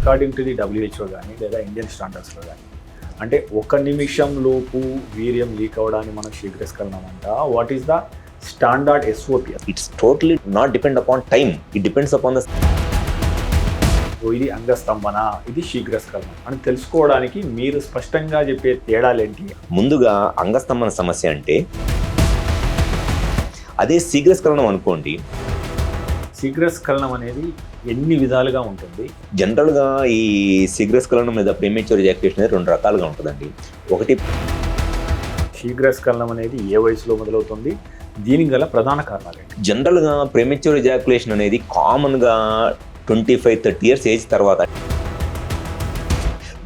According to the WHO కానీ లేదా Indian స్టాండర్డ్స్లో కానీ అంటే 1 నిమిషం లోపు వీర్యం లీక్ అవ్వడాన్ని మనం శీఘ్రస్ఖలనం అంట. What is the standard SOP? It's totally not depend upon time. It depends upon the... ఇది అంగస్తంభన, ఇది శీఘ్రస్ఖలనం అని తెలుసుకోవడానికి మీరు స్పష్టంగా చెప్పే తేడాలేంటి? ముందుగా అంగస్తంభన సమస్య అంటే అదే శీఘ్రస్ఖలనం అనుకోండి. శీఘ్రస్ఖలనం అనేది ఎన్ని విధాలుగా ఉంటుంది? జనరల్గా ఈ శీఘ్రస్ఖలనం లేదా ప్రీమేచ్యూర్ ఎజాక్యులేషన్ అనేది 2 రకాలుగా ఉంటుందండి. ఒకటి శీఘ్రస్ఖలనం అనేది ఏ వయసులో మొదలవుతుంది, దీనికి గల ప్రధాన కారణాలు ఏంటి? జనరల్గా ప్రీమేచ్యూర్ ఎజాక్యులేషన్ అనేది కామన్గా 25-30 ఇయర్స్ ఏజ్ తర్వాత.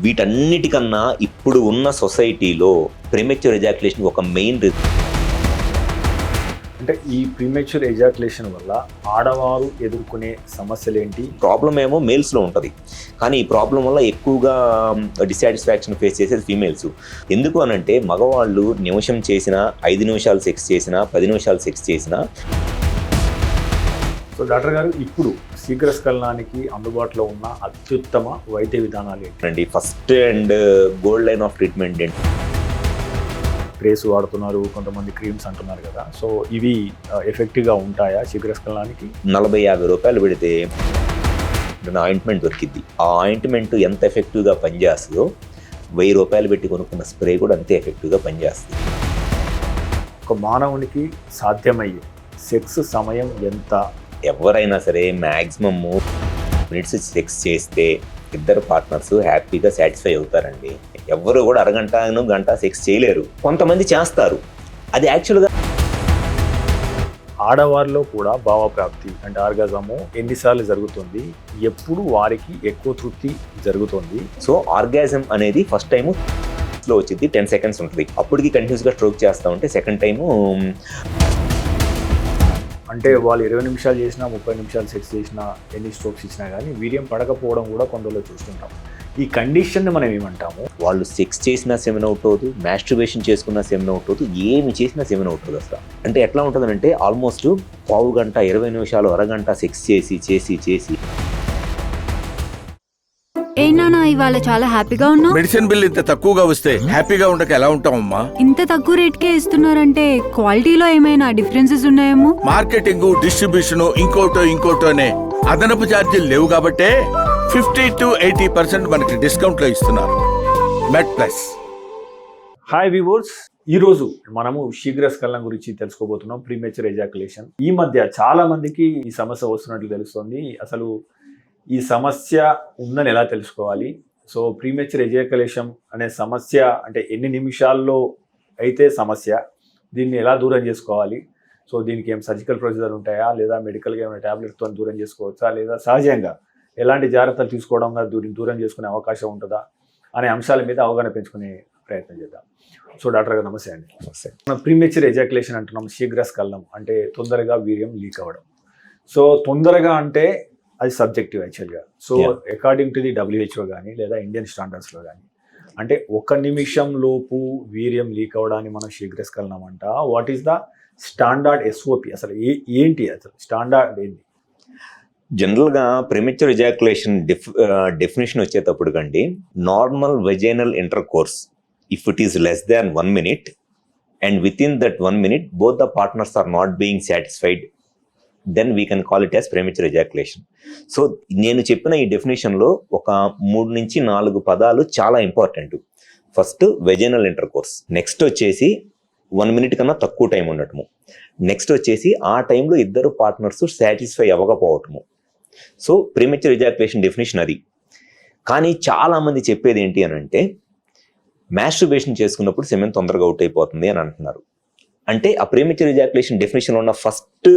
వీటన్నిటికన్నా ఇప్పుడు ఉన్న సొసైటీలో ప్రీమేచ్యూర్ ఎజాక్యులేషన్ ఒక మెయిన్ రీజన్. అంటే ఈ ప్రీమేచ్యూర్ ఎజాక్యులేషన్ వల్ల ఆడవారు ఎదుర్కొనే సమస్యలు ఏంటి? ప్రాబ్లం ఏమో మేల్స్లో ఉంటుంది, కానీ ఈ ప్రాబ్లం వల్ల ఎక్కువగా డిసాటిస్ఫాక్షన్ ఫేస్ చేసేది ఫీమేల్స్. ఎందుకు అనంటే మగవాళ్ళు నిమిషం చేసినా, 5 నిమిషాలు సెక్స్ చేసినా, 10 నిమిషాలు సెక్స్ చేసినా. సో డాక్టర్ గారు, ఇప్పుడు శీఘ్రస్ఖలనానికి అందుబాటులో ఉన్న అత్యుత్తమ వైద్య విధానాలు ఏంటండి? First and gold line of treatment ఏంటి? స్ప్రేస్ వాడుతున్నారు, కొంతమంది క్రీమ్స్ అంటున్నారు కదా. సో ఇవి ఎఫెక్టివ్గా ఉంటాయా శీఘ్రస్ఖలనానికి? 40-50 రూపాయలు పెడితే ఆయింట్మెంట్ దొరికిద్ది. ఆ ఆయింట్మెంట్ ఎంత ఎఫెక్టివ్గా పనిచేస్తుందో 1000 రూపాయలు పెట్టి కొనుక్కున్న స్ప్రే కూడా అంతే ఎఫెక్టివ్గా పనిచేస్తుంది. ఒక మానవునికి సాధ్యమయ్యే సెక్స్ సమయం ఎంత? ఎవరైనా సరే మ్యాక్సిమమ్ మినిట్స్ సెక్స్ చేస్తే ఇద్దరు పార్ట్నర్స్ హ్యాపీగా సాటిస్ఫై అవుతారండి. ఎవరు కూడా గంట సెక్స్ చేయలేరు. కొంతమంది చేస్తారు. అది యాక్చువల్గా ఆడవారిలో కూడా భావప్రాప్తి అంటే ఆర్గాజము ఎన్నిసార్లు జరుగుతుంది, ఎప్పుడు వారికి ఎక్కువ తృప్తి జరుగుతుంది? సో ఆర్గాజం అనేది ఫస్ట్ టైము లో వచ్చింది 10 సెకండ్స్ ఉంటుంది. అప్పటికి కంటిన్యూస్గా స్ట్రోక్ చేస్తూ ఉంటే సెకండ్ టైము అంటే వాళ్ళు 20 నిమిషాలు చేసినా, 30 నిమిషాలు సెక్స్ చేసినా, ఎన్ని స్ట్రోక్స్ ఇచ్చినా కానీ వీర్యం పడకపోవడం కూడా కొందరిలో చూస్తుంటాం. ఈ కండిషన్ని మనం ఏమంటాము? వాళ్ళు సెక్స్ చేసినా సెమెన్ అవుట్ అవుతుంది, మాస్టర్బేషన్ చేసుకున్నా సెమెన్ అవుట్ అవుతుంది, ఏమి చేసినా సెమెన్ అవుతుంది. అసలు అంటే ఎట్లా ఉంటుందంటే ఆల్మోస్ట్ పావు గంట, 20 నిమిషాలు, అరగంట సెక్స్ చేసి ఏ నాన్న, ఇవాళ చాలా హ్యాపీగా ఉన్నావు. మెడిసిన్ బిల్ ఇంత తక్కువగా వస్తే హ్యాపీగా ఉండక ఎలా ఉంటామమ్మా? ఇంత తక్కువ రేట్కే ఇస్తున్నారంటే క్వాలిటీలో ఏమైనా డిఫరెన్సెస్ ఉన్నాయేమో. మార్కెటింగ్, డిస్ట్రిబ్యూషన్, ఇంకోటోనే అదనపు ఛార్జీలు లేవు కాబట్టే 50-80% మనకి డిస్కౌంట్ లో ఇస్తున్నారు. మెడ్ ప్లస్. హాయ్ వ్యూవర్స్, ఈరోజు మనము శీఘ్రస్ఖలనం గురించి తెలుసుకోబోతున్నాం, ప్రీమేచ్యూర్ ఎజాక్యులేషన్. ఈ మధ్య చాలా మందికి ఈ సమస్య వస్తున్నట్లు తెలుస్తుంది. అసలు ఈ సమస్య ఉందని ఎలా తెలుసుకోవాలి? సో ప్రీమేచ్యూర్ ఎజాక్యులేషన్ అనే సమస్య అంటే ఎన్ని నిమిషాల్లో అయితే సమస్య, దీన్ని ఎలా దూరం చేసుకోవాలి? సో దీనికి ఏం సర్జికల్ ప్రొసీజర్ ఉంటాయా, లేదా మెడికల్గా ఏమైనా ట్యాబ్లెట్స్తో దూరం చేసుకోవచ్చా, లేదా సహజంగా ఎలాంటి జాగ్రత్తలు తీసుకోవడం దూరం చేసుకునే అవకాశం ఉంటుందా అనే అంశాల మీద అవగాహన పెంచుకునే ప్రయత్నం చేద్దాం. సో డాక్టర్ గారు నమస్తే అండి. మనం ప్రీమేచ్యూర్ ఎజాక్యులేషన్ అంటున్నాం, శీఘ్రస్ఖలనం అంటే తొందరగా వీర్యం లీక్ అవ్వడం. సో తొందరగా అంటే అది సబ్జెక్టివ్ యాక్చువల్గా. So according to the WHO కానీ లేదా ఇండియన్ స్టాండర్డ్స్లో కానీ అంటే 1 నిమిషం లోపు వీర్యం లీక్ అవ్వడాన్ని మనం శీఘ్రస్ఖలనం అంట. What is the standard SOP? అసలు ఏంటి అసలు స్టాండర్డ్ ఏంటి? జనరల్గా ప్రీమేచ్యూర్ ఎజాక్యులేషన్ డెఫినేషన్ వచ్చేటప్పుడు కండి, normal vaginal inter course if it is less than 1 minute and within that 1 minute both the partners are not being satisfied, then we can call it as premature ejaculation. So నేను చెప్పిన ఈ డెఫినేషన్లో ఒక 3-4 పదాలు చాలా important. First vaginal inter course, next వచ్చేసి 1 minute కన్నా తక్కువ time ఉండటము, నెక్స్ట్ వచ్చేసి ఆ టైంలో ఇద్దరు పార్ట్నర్స్ సాటిస్ఫై అవ్వకపోవటము. సో ప్రీమేచ్యూర్ ఎజాక్యులేషన్ డెఫినేషన్ అది. కానీ చాలామంది చెప్పేది ఏంటి అని అంటే మాస్టర్బేషన్ చేసుకున్నప్పుడు సెమెన్ తొందరగా అవుట్ అయిపోతుంది అని అంటున్నారు. అంటే ఆ ప్రీమేచ్యూర్ ఎజాక్యులేషన్ డెఫినేషన్లో ఉన్న ఫస్ట్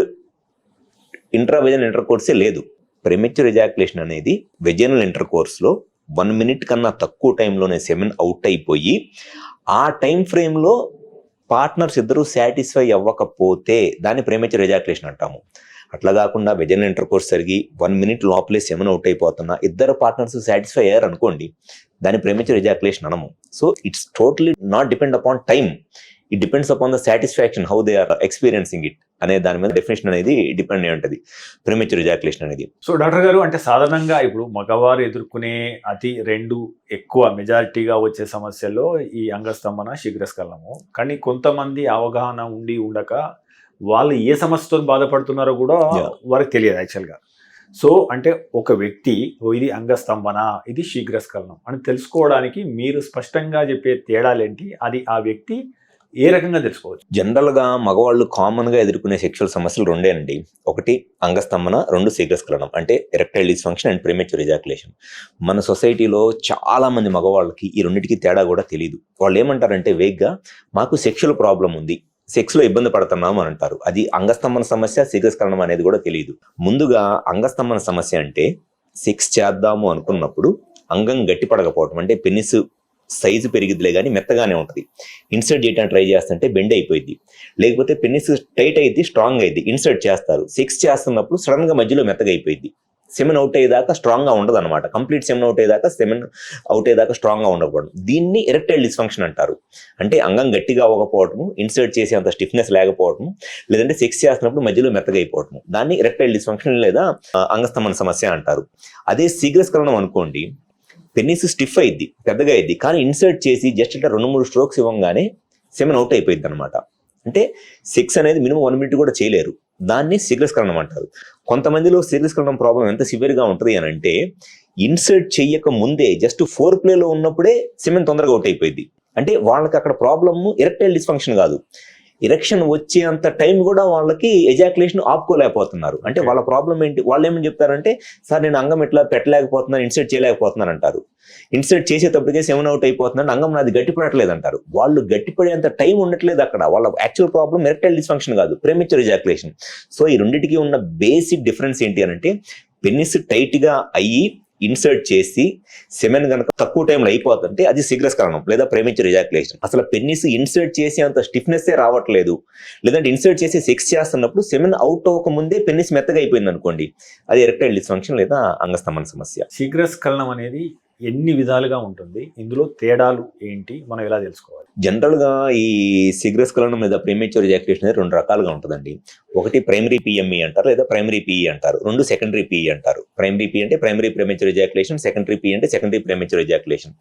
ఇంట్రావెజైనల్ ఇంటర్ కోర్సే లేదు. ప్రీమేచ్యూర్ ఎజాక్యులేషన్ అనేది వెజైనల్ ఇంటర్ కోర్స్లో 1 minute కన్నా తక్కువ టైంలోనే సెమెన్ అవుట్ అయిపోయి ఆ టైం ఫ్రేమ్లో పార్ట్నర్స్ ఇద్దరు సాటిస్ఫై అవ్వకపోతే దాన్ని ప్రీమేచ్యూర్ ఎజాక్యులేషన్ అంటాము. అట్లా కాకుండా వెజైనల్ ఇంటర్ కోర్స్ జరిగి 1 minute లోపలే సెమెన్ అవుట్ అయిపోతున్నా ఇద్దరు పార్ట్నర్స్ సాటిస్ఫై అయ్యారు అనుకోండి, దాన్ని ప్రీమేచ్యూర్ ఎజాక్యులేషన్ అనము. So it's totally not depend upon time. It depends upon the satisfaction, how they are experiencing it. అనే దాని మీద డెఫినేషన్ అనేది డిపెండ్ అయి ఉంటుంది ప్రీమెచ్యూర్ ఎజాక్యులేషన్ అనేది. సో డాక్టర్ గారు, అంటే సాధారణంగా ఇప్పుడు మగవారు ఎదుర్కొనే రెండు ఎక్కువ మెజారిటీగా వచ్చే సమస్యల్లో ఈ అంగస్తంభన, శీఘ్రస్ఖలనము. కానీ కొంతమంది అవగాహన ఉండి ఉండక వాళ్ళు ఏ సమస్యతో బాధపడుతున్నారో కూడా వారికి తెలియదు యాక్చువల్గా. సో అంటే ఒక వ్యక్తి ఇది అంగస్తంభన, ఇది శీఘ్రస్ఖలనం అని తెలుసుకోవడానికి మీరు స్పష్టంగా చెప్పే తేడాలేంటి, అది ఆ వ్యక్తి ఏ రకంగా తెలుసుకోవచ్చు? జనరల్గా మగవాళ్ళు కామన్గా ఎదుర్కొనే సెక్షువల్ సమస్యలు రెండేనండి. ఒకటి అంగస్తంభన, రెండు శీఘ్రస్ఖలనం అంటే erectile dysfunction and premature ejaculation. మన సొసైటీలో చాలా మంది మగవాళ్ళకి ఈ రెండింటికి తేడా కూడా తెలియదు. వాళ్ళు ఏమంటారంటే వేగ్గా మాకు సెక్షువల్ ప్రాబ్లం ఉంది, సెక్స్లో ఇబ్బంది పడుతున్నాము అని అంటారు. అది అంగస్తంభన సమస్య, శీఘ్రస్ఖలనం అనేది కూడా తెలియదు. ముందుగా అంగస్తంభన సమస్య అంటే సెక్స్ చేద్దాము అనుకున్నప్పుడు అంగం గట్టిపడకపోవడం, అంటే పెనిస్ సైజు పెరిగిద్దిలే కానీ మెత్తగానే ఉంటుంది. ఇన్సర్ట్ చేయడానికి ట్రై చేస్తుంటే బెండ్ అయిపోయింది, లేకపోతే పెనిస్ టైట్ అయింది, స్ట్రాంగ్ అయింది. ఇన్సర్ట్ చేస్తారు, సెక్స్ చేస్తున్నప్పుడు సడన్ గా మధ్యలో మెత్తగా అయిపోయింది. సెమెన్ అవుట్ అయ్యేదాకా స్ట్రాంగ్ గా ఉండదు అనమాట. కంప్లీట్ సెమెన్ అవుట్ అయ్యేదాకా అవుట్ అయ్యేదాకా స్ట్రాంగ్ గా ఉండకపోవడం, దీన్ని ఎరెక్టైల్ డిస్ఫంక్షన్ అంటారు. అంటే అంగం గట్టిగా అవ్వకపోవటము, ఇన్సర్ట్ చేసేంత స్టిఫ్నెస్ లేకపోవటము, లేదంటే సెక్స్ చేస్తున్నప్పుడు మధ్యలో మెత్తగా అయిపోవటము, దాన్ని ఎరెక్టైల్ డిస్ఫంక్షన్ లేదా అంగస్తంభన సమస్య అంటారు. అదే శీఘ్రస్ఖలనం అనుకోండి, పెన్నిస్ స్టిఫ్ అయింది, పెద్దగా అయింది, కానీ ఇన్సర్ట్ చేసి జస్ట్ ఇట్లా 2-3 స్ట్రోక్స్ ఇవ్వగానే సెమెన్ అవుట్ అయిపోయింది అనమాట. అంటే సెక్స్ అనేది మినిమం 1 మినిట్ కూడా చేయలేరు, దాన్ని శీఘ్రస్ఖలనం అంటారు. కొంతమందిలో శీఘ్రస్ఖలనం ప్రాబ్లం ఎంత సివియర్గా ఉంటుంది అని అంటే ఇన్సర్ట్ చెయ్యక ముందే జస్ట్ ఫోర్ ప్లేలో ఉన్నప్పుడే సెమెన్ తొందరగా అవుట్ అయిపోయింది. అంటే వాళ్ళకి అక్కడ ప్రాబ్లమ్ ఎరెక్టైల్ డిస్ఫంక్షన్ కాదు, ఎరెక్షన్ వచ్చేంత టైం కూడా వాళ్ళకి ఎజాక్యులేషన్ ఆపుకోలేకపోతున్నారు. అంటే వాళ్ళ ప్రాబ్లం ఏంటి, వాళ్ళు ఏమని చెప్తారంటే సార్ నేను అంగం ఎట్లా పెట్టలేకపోతున్నాను, ఇన్సర్ట్ చేయలేకపోతున్నాను అంటారు. ఇన్సర్ట్ చేసేటప్పటికే సెమెన్ అవుట్ అయిపోతున్నాను, అంగం నాది గట్టిపడట్లేదు అంటారు. వాళ్ళు గట్టిపడేంత టైం ఉండట్లేదు అక్కడ. వాళ్ళ యాక్చువల్ ప్రాబ్లం ఎరెక్టైల్ డిస్ఫంక్షన్ కాదు, ప్రీమెచ్యూర్ ఎజాక్యులేషన్. సో ఈ రెండింటికి ఉన్న బేసిక్ డిఫరెన్స్ ఏంటి అని అంటే పెనిస్ టైట్ గా అయ్యి ఇన్సర్ట్ చేసి సెమెన్ కనుక తక్కువ టైంలో అయిపోతుంటే అది శీఘ్రస్ఖలనం లేదా ప్రీమెచ్యూర్ ఎజాక్యులేషన్. అసలు పెన్నిస్ ఇన్సర్ట్ చేసి అంత స్టిఫ్నెస్ రావట్లేదు, లేదంటే ఇన్సర్ట్ చేసి సెక్స్ చేస్తున్నప్పుడు సెమెన్ అవుట్ అవ్వక ముందే పెన్నిస్ మెత్తగా అయిపోయింది అనుకోండి, అది ఎరెక్టైల్ డిస్ఫంక్షన్ లేదా అంగస్తంభన సమస్య. శీఘ్రస్ఖలనం అనేది ఎన్ని విధాలుగా ఉంటుంది, ఇందులో తేడాలు ఏంటి, మనం ఎలా తెలుసుకోవాలి? జనరల్ గా ఈ శీఘ్రస్ఖలనం లేదా ప్రీమెచ్యూర్ ఎజాక్యులేషన్ అనేది 2 రకాలుగా ఉంటుందండి. ఒకటి ప్రైమరీ పిఎంఈ అంటారు లేదా ప్రైమరీ పిఈ అంటారు, రెండు సెకండరీ పిఈ అంటారు. ప్రైమరీ పి అంటే primary premature ejaculation, secondary P అంటే secondary premature ejaculation.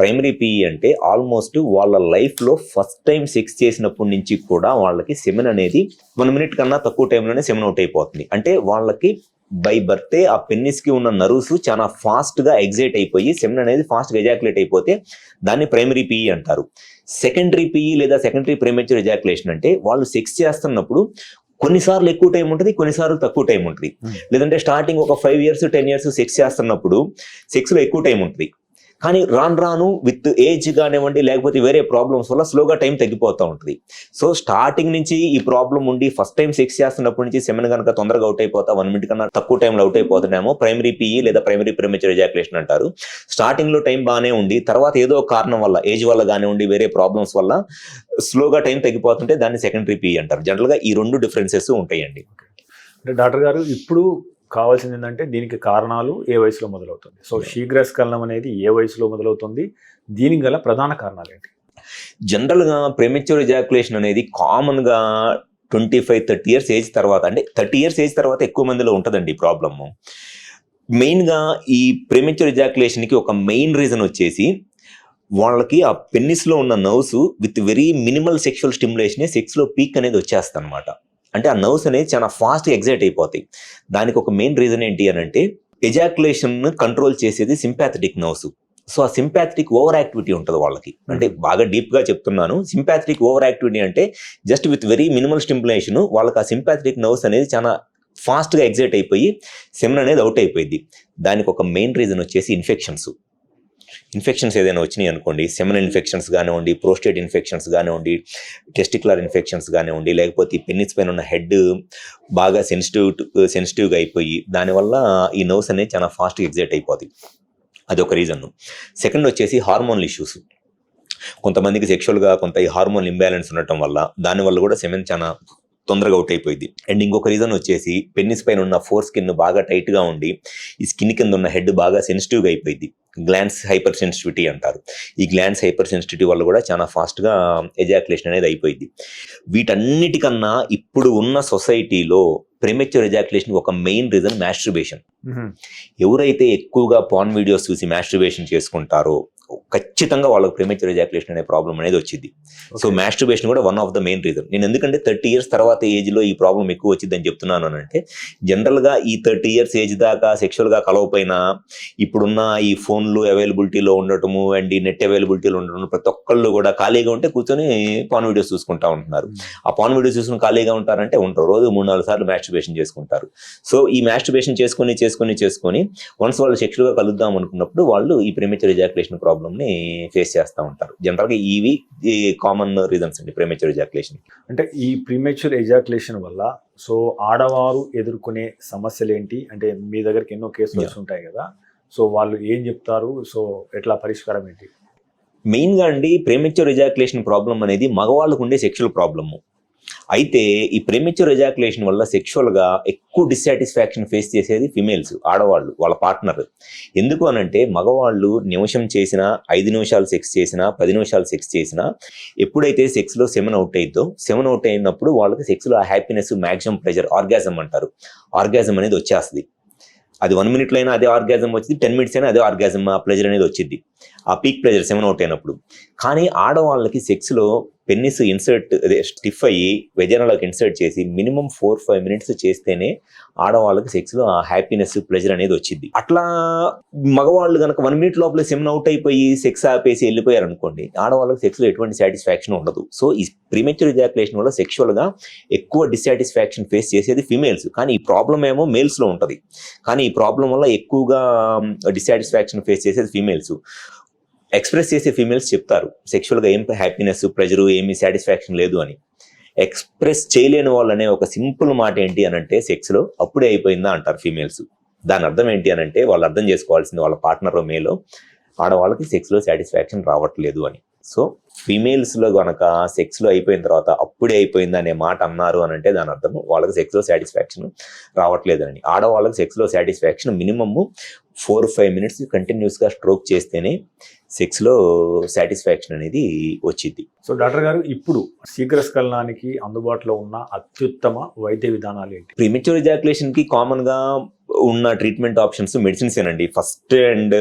Primary PE అంటే ఆల్మోస్ట్ వాళ్ళ లైఫ్ లో ఫస్ట్ టైం సెక్స్ చేసినప్పటి నుంచి కూడా వాళ్ళకి సెమెన్ అనేది 1 మినిట్ కన్నా తక్కువ టైంలోనే సెమెన్ అవుట్ అయిపోతుంది. అంటే వాళ్ళకి బై బర్తే ఆ పెన్నిస్ కి ఉన్న నర్వ్స్ చాలా ఫాస్ట్ గా ఎగ్జైట్ అయిపోయి సెమెన్ అనేది ఫాస్ట్ గా ఎజాక్యులేట్ అయిపోతే దాన్ని ప్రైమరీ పిఈ అంటారు. సెకండరీ పిఈ లేదా సెకండరీ ప్రీమెచ్యూర్ ఎజాక్యులేషన్ అంటే వాళ్ళు సెక్స్ చేస్తున్నప్పుడు కొన్నిసార్లు ఎక్కువ టైం ఉంటుంది, కొన్నిసార్లు తక్కువ టైం ఉంటుంది. లేదంటే స్టార్టింగ్ ఒక 5 years 10 years సెక్స్ చేస్తున్నప్పుడు సెక్స్ లో ఎక్కువ టైం ఉంటుంది, కానీ రాను విత్ ఏజ్ కానివ్వండి లేకపోతే వేరే ప్రాబ్లమ్స్ వల్ల స్లోగా టైం తగ్గిపోతూ ఉంటుంది. సో స్టార్టింగ్ నుంచి ఈ ప్రాబ్లం ఉండి ఫస్ట్ టైం సెక్స్ చేస్తున్నప్పటి నుంచి సెమెన్ కనుక తొందరగా అవుట్ అయిపోతా 1 మినిట్ కన్నా తక్కువ టైంలో అవుట్ అయిపోతున్నామో ప్రైమరీ పిఈ లేదా ప్రైమరీ ప్రీమెచ్యూర్ ఎజాక్యులేషన్ అంటారు. స్టార్టింగ్ లో టైం బాగానే ఉండి తర్వాత ఏదో కారణం వల్ల ఏజ్ వల్ల కానివ్వండి వేరే ప్రాబ్లమ్స్ వల్ల స్లోగా టైం తగ్గిపోతుంటే దాన్ని సెకండరీ పిఈ అంటారు. జనరల్ గా ఈ 2 డిఫరెన్సెస్ ఉంటాయండి. అంటే డాక్టర్ గారు, ఇప్పుడు కావాల్సింది ఏంటంటే దీనికి కారణాలు ఏ వయసులో మొదలవుతుంది? సో శీఘ్రస్ఖలనం అనేది ఏ వయసులో మొదలవుతుంది, దీనికి గల ప్రధాన కారణాలు ఏంటి? జనరల్ గా ప్రీమెచ్యూర్ ఎజాక్యులేషన్ అనేది కామన్ గా 25-30 years ఏజ్ తర్వాత, అంటే 30 years ఏజ్ తర్వాత ఎక్కువ మందిలో ఉంటుందండి ఈ ప్రాబ్లమ్. మెయిన్ గా ఈ ప్రీమెచ్యూర్ ఎజాక్యులేషన్ కి ఒక మెయిన్ రీజన్ వచ్చేసి వాళ్ళకి ఆ పెన్నిస్ లో ఉన్న nerves with very minimal sexual stimulation sex లో పీక్ అనేది వచ్చేస్తుంది అనమాట. అంటే ఆ నర్వ్స్ అనేది చాలా ఫాస్ట్గా ఎగ్జైట్ అయిపోతాయి. దానికి ఒక మెయిన్ రీజన్ ఏంటి అని అంటే ఎజాక్యులేషన్ కంట్రోల్ చేసేది సింపాథెటిక్ నర్వ్స్. సో ఆ సింపాథెటిక్ ఓవర్ యాక్టివిటీ ఉంటుంది వాళ్ళకి. అంటే బాగా డీప్ గా చెప్తున్నాను, సింపాథెటిక్ ఓవర్ యాక్టివిటీ అంటే just with very minimal stimulation వాళ్ళకి ఆ సింపాథెటిక్ నర్వ్స్ అనేది చాలా ఫాస్ట్గా ఎగ్జైట్ అయిపోయి సెమెన్ అనేది అవుట్ అయిపోయింది. దానికి ఒక మెయిన్ రీజన్ వచ్చేసి ఇన్ఫెక్షన్స్ ఏదైనా వచ్చినాయి అనుకోండి, సెమినల్ ఇన్ఫెక్షన్స్ కానివ్వండి, ప్రోస్టేట్ ఇన్ఫెక్షన్స్ కానివ్వండి, టెస్టిక్యులర్ ఇన్ఫెక్షన్స్ కానివ్వండి, లేకపోతే పెన్నిస్ పైన ఉన్న హెడ్ బాగా సెన్సిటివ్గా అయిపోయి దానివల్ల ఈ నర్వ్స్ అనేది చాలా ఫాస్ట్గా ఎగ్జైట్ అయిపోతాయి. అదొక రీజన్. సెకండ్ వచ్చేసి హార్మోనల్ ఇష్యూస్. కొంతమందికి సెక్షువల్గా కొంత ఈ హార్మోన్ ఇంబ్యాలెన్స్ ఉండటం వల్ల దానివల్ల కూడా సెమెన్ చాలా తొందరగా అవుట్ అయిపోయింది. అండ్ ఇంకొక రీజన్ వచ్చేసి పెన్నిస్ పైన ఉన్న ఫోర్ స్కిన్ బాగా టైట్గా ఉండి ఈ స్కిన్ కింద ఉన్న హెడ్ బాగా సెన్సిటివ్గా అయిపోయింది. గ్లాన్స్ హైపర్ సెన్సిటివిటీ అంటారు. ఈ గ్లాన్స్ హైపర్ సెన్సిటివిటీ వల్ల కూడా చాలా ఫాస్ట్గా ఎజాక్యులేషన్ అనేది అయిపోయింది. వీటన్నిటికన్నా ఇప్పుడు ఉన్న సొసైటీలో ప్రీమెచ్యూర్ ఎజాక్యులేషన్ ఒక మెయిన్ రీజన్ మాస్టర్బేషన్. ఎవరైతే ఎక్కువగా పార్న్ వీడియోస్ చూసి మాస్టర్బేషన్ చేసుకుంటారో ఖచ్చితంగా వాళ్ళకి ప్రీమెచ్యూర్ ఎజాక్యులేషన్ అనే ప్రాబ్లం అనేది వచ్చింది. సో మాస్టర్బేషన్ కూడా one of the main reason. నేను ఎందుకంటే 30 years తర్వాత ఏజ్ లో ఈ ప్రాబ్లం ఎక్కువ వచ్చిందని చెప్తున్నాను అంటే, జనరల్ గా ఈ 30 years ఏజ్ దాకా సెక్షువల్ గా కలవపోయినా ఇప్పుడున్న ఈ ఫోన్లు అవైలబిలిటీలో ఉండటము అండ్ ఈ నెట్ అవైలబిలిటీలో ఉండటం, ప్రతి ఒక్కళ్ళు కూడా ఖాళీగా ఉంటే కూర్చొని పార్న్ వీడియోస్ చూసుకుంటా ఉంటున్నారు. ఆ పార్న్ వీడియోస్ చూసుకుని ఖాళీగా ఉంటారంటే ఉంటారు, రోజు 3-4 సార్లు మాస్టర్బేషన్ చేసుకుంటారు. సో ఈ మాస్టర్బేషన్ చేసుకొని వన్స్ వాళ్ళు సెక్షువల్ గా కలుద్దాం అనుకున్నప్పుడు వాళ్ళు ఈ ప్రీమెచ్యూర్ ఎజాక్యులేషన్ ప్రాబ్లమ్ ని ఫేస్ చేస్తూ ఉంటారు. జనరల్ గా ఇవి కామన్ రీజన్స్ అండి ప్రీమెచ్యూర్ ఎజాక్యులేషన్. అంటే ఈ ప్రీమెచ్యూర్ ఎజాక్యులేషన్ వల్ల సో ఆడవారు ఎదుర్కొనే సమస్యలు ఏంటి? అంటే మీ దగ్గరికి ఎన్నో కేసులు వచ్చి ఉంటాయి కదా, సో వాళ్ళు ఏం చెప్తారు? సో ఎట్లా పరిష్కారం ఏంటి? మెయిన్ గా అండి ప్రీమెచ్యూర్ ఎజాక్యులేషన్ ప్రాబ్లం అనేది మగవాళ్ళకు ఉండే సెక్షువల్ ప్రాబ్లము. అయితే ఈ ప్రీమెచ్యూర్ ఎజాక్యులేషన్ వల్ల సెక్షువల్ గా ఎక్కువ డిస్సాటిస్ఫాక్షన్ ఫేస్ చేసేది ఫిమేల్స్, ఆడవాళ్ళు, వాళ్ళ పార్ట్నర్. ఎందుకు అనంటే మగవాళ్ళు నిమిషం చేసినా, 5 నిమిషాలు సెక్స్ చేసినా, 10 నిమిషాలు సెక్స్ చేసినా, ఎప్పుడైతే సెక్స్ లో సెమెన్ అవుట్ అయినప్పుడు వాళ్ళకి సెక్స్ లో హ్యాపీనెస్, మ్యాక్సిమం ప్లెజర్, ఆర్గాజం అంటారు, ఆర్గాజం అనేది వచ్చేస్తుంది. అది 1 minute అయినా అదే ఆర్గాజం వచ్చింది, 10 minutes అయినా అదే ఆర్గాజం, ఆ ప్లెజర్ అనేది వచ్చింది, ఆ పీక్ ప్లెజర్ సెమెన్ అవుట్ అయినప్పుడు. కానీ ఆడవాళ్ళకి సెక్స్ లో పెన్నిస్ ఇన్సర్ట్ స్టిఫ్ అయ్యి వెజైనాలోకి ఇన్సర్ట్ చేసి మినిమం 4-5 minutes చేస్తేనే ఆడవాళ్ళకి సెక్స్ లో ఆ హ్యాపీనెస్, ప్లెజర్ అనేది వచ్చింది. అట్లా మగవాళ్ళు కనుక 1 minute లోపల సెమెన్ అవుట్ అయిపోయి సెక్స్ ఆపేసి వెళ్ళిపోయారు అనుకోండి, ఆడవాళ్ళకి సెక్స్ లో ఎటువంటి సాటిస్ఫాక్షన్ ఉండదు. సో ఈ ప్రీమెచ్యూర్ ఎజాక్యులేషన్ వల్ల సెక్షువల్ గా ఎక్కువ డిస్సాటిస్ఫాక్షన్ ఫేస్ చేసేది ఫిమేల్స్, కానీ ఈ ప్రాబ్లం ఏమో మేల్స్ లో ఉంటది. కానీ ఈ ప్రాబ్లం వల్ల ఎక్కువగా డిస్సాటిస్ఫాక్షన్ ఫేస్ చేసేది ఫిమేల్స్. ఎక్స్ప్రెస్ చేసే ఫీమేల్స్ చెప్తారు సెక్షువల్ గా ఏం హ్యాపీనెస్, ప్రెజరు, ఏమీ సాటిస్ఫాక్షన్ లేదు అని. ఎక్స్ప్రెస్ చేయలేని వాళ్ళనే ఒక సింపుల్ మాట ఏంటి అని అంటే, సెక్స్ లో అప్పుడే అయిపోయిందా అంటారు ఫీమేల్స్. దాని అర్థం ఏంటి అని అంటే, వాళ్ళు అర్థం చేసుకోవాల్సింది వాళ్ళ పార్ట్నర్ మేలో ఆడవాళ్ళకి సెక్స్ లో సాటిస్ఫాక్షన్ రావట్లేదు అని. సో ఫీమేల్స్ లో కనుక సెక్స్ లో అయిపోయిన తర్వాత అప్పుడే అయిపోయింది అనే మాట అన్నారు అని అంటే దాని అర్థం వాళ్ళకి సెక్స్ లో సాటిస్ఫాక్షన్ రావట్లేదు అని. ఆడవాళ్ళకి సెక్స్ లో సాటిస్ఫాక్షన్ మినిమమ్ 4-5 minutes కంటిన్యూస్ గా స్ట్రోక్ చేస్తేనే సెక్స్ లో సాటిస్ఫాక్షన్ అనేది వచ్చింది. సో డాక్టర్ గారు, ఇప్పుడు శీఘ్రస్ఖలనానికి అందుబాటులో ఉన్న అత్యుత్తమ వైద్య విధానాలు ఏంటి? ప్రీమెచ్యూర్ ఎజాక్యులేషన్ కి కామన్ గా ఉన్న ట్రీట్మెంట్ ఆప్షన్స్ మెడిసిన్స్ ఏనండి. First and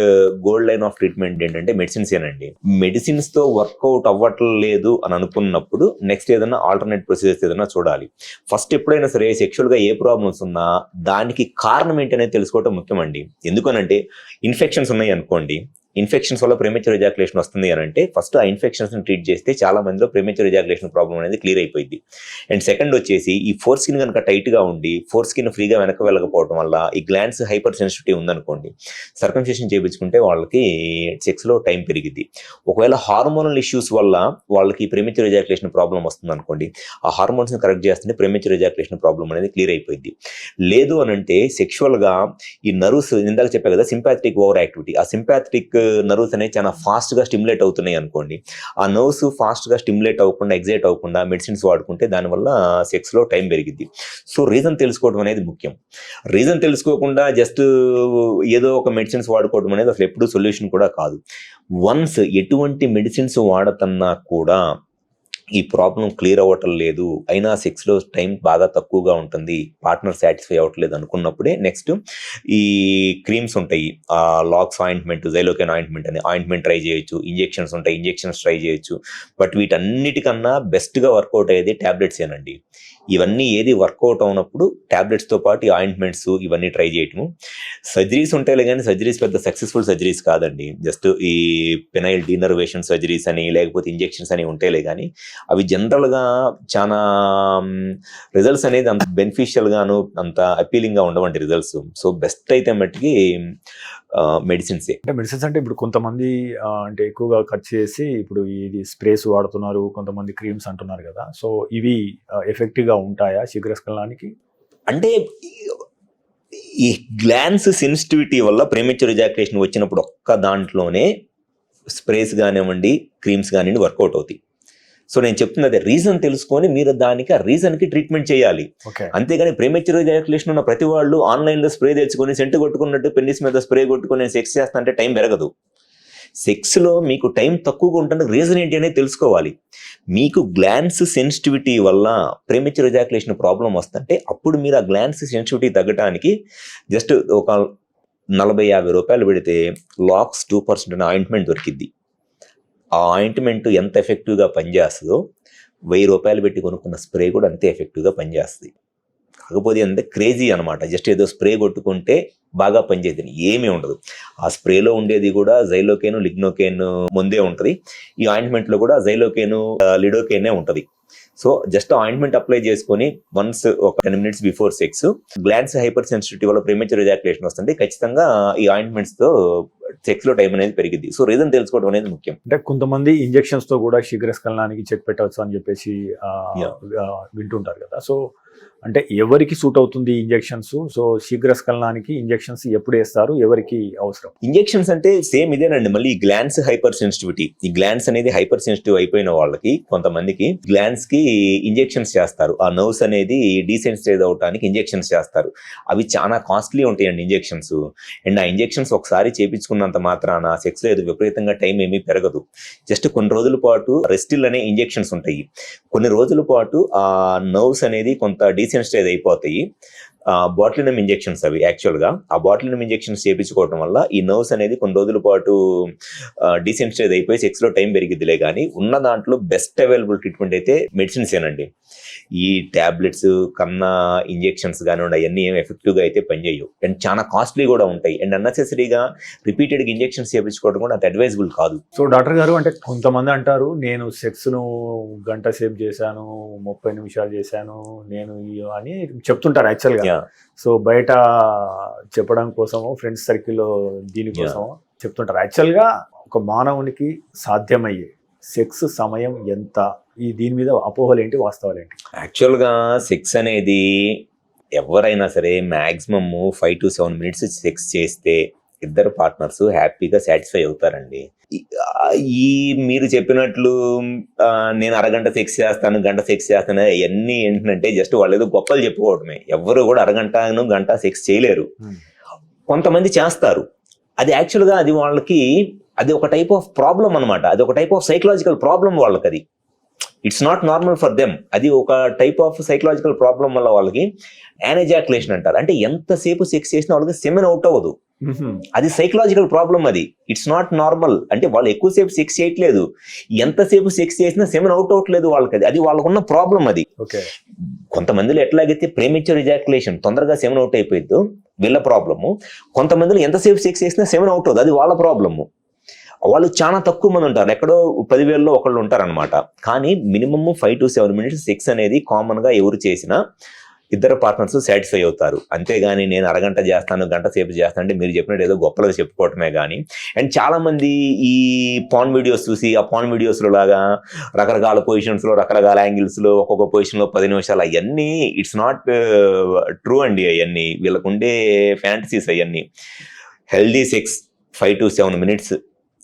gold line of treatment ఏంటంటే మెడిసిన్స్ ఏనండి. మెడిసిన్స్ తో వర్కౌట్ అవ్వట్లేదు అని అనుకున్నప్పుడు నెక్స్ట్ ఏదైనా ఆల్టర్నేట్ ప్రొసీజర్స్ ఏదైనా చూడాలి. ఫస్ట్ ఎప్పుడైనా సరే సెక్షువల్ గా ఏ ప్రాబ్లమ్స్ ఉన్నా దానికి కారణం ఏంటి అనేది తెలుసుకోవటం ముఖ్యమండి. ఎందుకనంటే ఇన్ఫెక్షన్స్ ఉన్నాయి అనుకోండి, ఇన్ఫెక్షన్స్ వల్ల ప్రీమెచ్యూర్ ఎజాక్యులేషన్ వస్తుంది అని అంటే ఫస్ట్ ఆ ఇన్ఫెక్షన్స్ ని ట్రీట్ చేస్తే చాలా మందిలో ప్రీమెచ్యూర్ ఎజాక్యులేషన్ ప్రాబ్లం అనేది క్లియర్ అయిపోయింది. అండ్ సెకండ్ వచ్చేసి ఈ ఫోర్ స్కిన్ కనుక టైట్ గా ఉండి ఫోర్ స్కిన్ ఫ్రీగా వెనక వెళ్ళకపోవడం వల్ల ఈ గ్లాండ్స్ హైపర్ సెన్సిటివిటీ ఉందనుకోండి, సర్కంసిషన్ చేయించుకుంటే వాళ్ళకి సెక్స్ లో టైం పెరిగింది. ఒకవేళ హార్మోనల్ ఇష్యూస్ వల్ల వాళ్ళకి ప్రీమెచ్యూర్ ఎజాక్యులేషన్ ప్రాబ్లం వస్తుంది అనుకోండి, ఆ హార్మోన్స్ ని కరెక్ట్ చేస్తుంటే ప్రీమెచ్యూర్ ఎజాక్యులేషన్ ప్రాబ్లం అనేది క్లియర్ అయిపోయింది. లేదు అని అంటే సెక్షువల్ గా ఈ నర్వ్స్ ఇందాక చెప్పా కదా సింపాథటిక్ ఓవర్ యాక్టివిటీ, ఆ సింపాథటిక్ నర్వ్స్ అనేవి చాలా ఫాస్ట్ గా స్టిమ్యులేట్ అవుతున్నాయి అనుకోండి, ఆ నర్వ్స్ ఫాస్ట్ గా స్టిమ్యులేట్ అవ్వకుండా ఎగ్జైట్ అవ్వకుండా మెడిసిన్స్ వాడుకుంటే దానివల్ల సెక్స్ లో టైం పెరిగింది. సో రీజన్ తెలుసుకోవడం అనేది ముఖ్యం. రీజన్ తెలుసుకోకుండా జస్ట్ ఏదో ఒక మెడిసిన్స్ వాడుకోవడం అనేది అసలు ఎప్పుడూ సొల్యూషన్ కూడా కాదు. వన్స్ ఎటువంటి మెడిసిన్స్ వాడుతున్నా కూడా ఈ ప్రాబ్లం క్లియర్ అవ్వటం లేదు, అయినా సెక్స్ లో టైం బాగా తక్కువగా ఉంటుంది, పార్ట్నర్ సాటిస్ఫై అవ్వట్లేదు అనుకున్నప్పుడే నెక్స్ట్ ఈ క్రీమ్స్ ఉంటాయి, ఆ లాక్స్ ఆయింట్మెంట్, జైలోకెన్ ఆయింట్మెంట్ అని ఆయింట్మెంట్ ట్రై చేయొచ్చు, ఇంజెక్షన్స్ ఉంటాయి, ఇంజెక్షన్స్ ట్రై చేయొచ్చు. బట్ వీటన్నిటికన్నా బెస్ట్ గా వర్కౌట్ అయ్యేది టాబ్లెట్స్ ఏనండి. ఇవన్నీ ఏది వర్కౌట్ అవునప్పుడు టాబ్లెట్స్ తో పాటు ఆయింట్మెంట్స్ ఇవన్నీ ట్రై చేయటము. సర్జరీస్ ఉంటాయిలే కానీ సర్జరీస్ పెద్ద సక్సెస్ఫుల్ సర్జరీస్ కాదండి. జస్ట్ ఈ పెనైల్ డీనర్వేషన్ సర్జరీస్ అని లేకపోతే ఇంజెక్షన్స్ అని ఉంటాయిలే కానీ అవి జనరల్ గా చాలా రిజల్ట్స్ అనేది అంత బెనిఫిషియల్ గాను అంత అపీలింగ్ గా ఉండవంటి రిజల్ట్స్. సో బెస్ట్ అయితే మట్టికి మెడిసిన్స్. అంటే మెడిసిన్స్ అంటే ఇప్పుడు కొంతమంది అంటే ఎక్కువగా ఖర్చు చేసి ఇప్పుడు ఇది స్ప్రేస్ వాడుతున్నారు, కొంతమంది క్రీమ్స్ అంటున్నారు కదా, సో ఇవి ఎఫెక్టివ్ గా ఉంటాయా శీఘ్రస్ఖలనానికి? అంటే ఈ గ్లాన్స్ సెన్సిటివిటీ వల్ల ప్రీమెచ్యూర్ ఎజాక్యులేషన్ వచ్చినప్పుడు ఒక్క దాంట్లోనే స్ప్రేస్ కానివ్వండి, క్రీమ్స్ కానివ్వండి వర్కౌట్ అవుతాయి. సో నేను చెప్తున్నది అదే, రీజన్ తెలుసుకొని మీరు దానికి ఆ రీజన్కి ట్రీట్మెంట్ చేయాలి. ఓకే. అంతేగాని ప్రీమెచ్యూర్ ఎజాక్యులేషన్ ఉన్న ప్రతి వాళ్ళు ఆన్లైన్లో స్ప్రే తెచ్చుకొని సెంటు కొట్టుకున్నట్టు పెన్నిస్ మీద స్ప్రే కొట్టుకుని నేను సెక్స్ చేస్తా అంటే టైం పెరగదు. సెక్స్లో మీకు టైం తక్కువగా ఉంటుంది, రీజన్ ఏంటి అనేది తెలుసుకోవాలి. మీకు గ్లాన్స్ సెన్సిటివిటీ వల్ల ప్రీమెచ్యూర్ ఎజాక్యులేషన్ ప్రాబ్లం వస్తుంటే అప్పుడు మీరు ఆ గ్లాన్స్ సెన్సిటివిటీ తగ్గడానికి జస్ట్ ఒక 40-50 రూపాయలు పెడితే లాక్స్ 2% అనే ఆయింట్మెంట్ దొరికిద్ది. ఆ ఆయింట్మెంట్ ఎంత ఎఫెక్టివ్గా పనిచేస్తుందో 1000 రూపాయలు పెట్టి కొనుక్కున్న స్ప్రే కూడా అంతే ఎఫెక్టివ్గా పనిచేస్తుంది. కాకపోతే అంతే క్రేజీ అనమాట, జస్ట్ ఏదో స్ప్రే కొట్టుకుంటే బాగా పనిచేస్తుంది, ఏమీ ఉండదు. ఆ స్ప్రేలో ఉండేది కూడా జైలోకేను లిగ్నోకేన్ ముందే ఉంటుంది, ఈ ఆయింట్మెంట్లో కూడా జైలోకేను లిడోకేనే ఉంటుంది. సో జస్ట్ ఆయింట్మెంట్ అప్లై చేసుకొని వన్స్ ఒక 10 minutes before sex glance hyper sensitivity వల్ల ప్రీమెచ్యూర్ ఎజాక్యులేషన్ వస్తుంది, ఖచ్చితంగా ఈ ఆయింట్మెంట్స్ తో సెక్స్ లో టైం అనేది పెరిగింది. సో రీజన్ తెలుసుకోవడం అనేది ముఖ్యం. అంటే కొంతమంది ఇంజెక్షన్స్ తో కూడా శీఘ్రస్ఖలనానికి చెక్ పెట్టవచ్చు అని చెప్పేసి వింటుంటారు కదా. సో అంటే ఎవరికి సూట్ అవుతుంది ఇంజెక్షన్స్? సో శీఘ్రస్ఖలనానికి ఇంజెక్షన్స్ ఎప్పుడు వేస్తారు, ఎవరికి అవసరం? ఇంజెక్షన్స్ అంటే సేమ్ ఇదేనండి, మళ్ళీ ఈ గ్లాన్స్ హైపర్ సెన్సిటివిటీ, ఈ గ్లాన్స్ అనేది హైపర్ సెన్సిటివ్ అయిపోయిన వాళ్ళకి కొంతమందికి గ్లాన్స్ కి ఇంజెక్షన్స్ చేస్తారు. ఆ నర్వ్స్ అనేది డీసెన్సిటైజ్ అవడానికి ఇంజెక్షన్స్ చేస్తారు. అవి చాలా కాస్ట్లీ ఉంటాయండి ఇంజెక్షన్స్. అండ్ ఆ ఇంజెక్షన్స్ ఒకసారి చేపించుకున్నంత మాత్రాన సెక్స్ లో ఏదో విపరీతంగా టైం ఏమీ పెరగదు. జస్ట్ కొన్ని రోజుల పాటు రెస్టిల్ అనే ఇంజెక్షన్స్ ఉంటాయి. కొన్ని రోజుల పాటు ఆ నర్వ్స్ అనేది కొంత డీసెన్సిటైజ్ అయిపోతాయి. బాటిలినం ఇంజెక్షన్స్ అవి యాక్చువల్గా. ఆ బాటిలినం ఇంజెక్షన్స్ చేయించుకోవడం వల్ల ఈ నర్వ్స్ అనేది కొన్ని రోజుల పాటు డీసెన్సిటైజ్ అయిపోయి సెక్స్లో టైం పెరిగిద్దిలే. కానీ ఉన్న దాంట్లో బెస్ట్ అవైలబుల్ ట్రీట్మెంట్ అయితే మెడిసిన్స్ ఏనండి. ఈ ట్యాబ్లెట్స్ కన్నా ఇంజెక్షన్స్ కానివ్వండి అవన్నీ ఏం ఎఫెక్టివ్గా అయితే పనిచేయవు, అండ్ చాలా కాస్ట్లీ కూడా ఉంటాయి. అండ్ అన్నెసెసరీగా రిపీటెడ్గా ఇంజెక్షన్స్ చేయించుకోవడం కూడా అంత అడ్వైజబుల్ కాదు. సో డాక్టర్ గారు, అంటే కొంతమంది అంటారు నేను సెక్స్ను గంట సేపు చేశాను, 30 నిమిషాలు చేశాను నేను అని చెప్తుంటారు యాక్చువల్గా. సో బయట చెప్పడం కోసమో ఫ్రెండ్స్ సర్కిల్లో దీనికోసమో చెప్తుంటారు. యాక్చువల్గా ఒక మానవునికి సాధ్యమయ్యే సెక్స్ సమయం ఎంత? దీని మీద అపోహలు ఏంటి, వాస్తవాలు ఏంటి? యాక్చువల్గా సెక్స్ అనేది ఎవరైనా సరే మ్యాక్సిమమ్ 5 to 7 minutes సెక్స్ చేస్తే ఇద్దరు పార్ట్నర్స్ హ్యాపీగా సాటిస్ఫై అవుతారండి. ఈ మీరు చెప్పినట్లు నేను అరగంట సెక్స్ చేస్తాను, గంట సెక్స్ చేస్తాను అవన్నీ ఏంటంటే జస్ట్ వాళ్ళు ఏదో గొప్పలు చెప్పుకోవడమే. ఎవరు కూడా గంట సెక్స్ చేయలేరు. కొంతమంది చేస్తారు. అది యాక్చువల్గా అది వాళ్ళకి అది ఒక టైప్ ఆఫ్ ప్రాబ్లం అనమాట. అది ఒక టైప్ ఆఫ్ సైకలాజికల్ ప్రాబ్లం వాళ్ళకి. అది it's not normal for them. అది ఒక టైప్ ఆఫ్ సైకలాజికల్ ప్రాబ్లం వల్ల వాళ్ళకి యానెజాక్యులేషన్ అంటారు. అంటే ఎంతసేపు సెక్స్ చేసినా వాళ్ళకి సెమెన్ అవుట్ అవ్వదు. అది సైకలాజికల్ ప్రాబ్లం. అది ఇట్స్ నాట్ నార్మల్. అంటే వాళ్ళు ఎక్కువసేపు సెక్స్ చేయట్లేదు, ఎంతసేపు సెక్స్ చేసినా సెమెన్ అవుట్ అవ్వట్లేదు వాళ్ళకి. అది వాళ్ళకున్న ప్రాబ్లం. అది కొంతమందిలో ఎట్లాగైతే ప్రీమెచ్యూర్ ఎజాక్యులేషన్ తొందరగా సెమెన్ అవుట్ అయిపోయిద్దో వీళ్ళ ప్రాబ్లము, కొంతమందిలో ఎంతసేపు సెక్స్ చేసినా సెమెన్ అవుట్ అవ్వదు, అది వాళ్ళ ప్రాబ్లము. వాళ్ళు చాలా తక్కువ మంది ఉంటారు, ఎక్కడో 10,000లో ఒకళ్ళు ఉంటారనమాట. కానీ మినిమమ్ 5 to 7 minutes సెక్స్ అనేది కామన్ గా ఎవరు చేసినా ఇద్దరు పార్ట్నర్స్ సాటిస్ఫై అవుతారు. అంతేగాని నేను అరగంట చేస్తాను, గంట సేపు చేస్తాను అంటే మీరు చెప్పినట్టు ఏదో గొప్పలుగా చెప్పుకోవటమే కానీ. అండ్ చాలా మంది ఈ పాన్ వీడియోస్ చూసి ఆ పాన్ వీడియోస్లో లాగా రకరకాల పొజిషన్స్లో రకరకాల యాంగిల్స్లో ఒక్కొక్క పొజిషన్లో 10 నిమిషాలు అవన్నీ ఇట్స్ నాట్ ట్రూ అండి. అవన్నీ వీళ్ళకు ఉండే ఫ్యాంటసీస్. అవన్నీ హెల్దీ సెక్స్ 5 to 7 minutes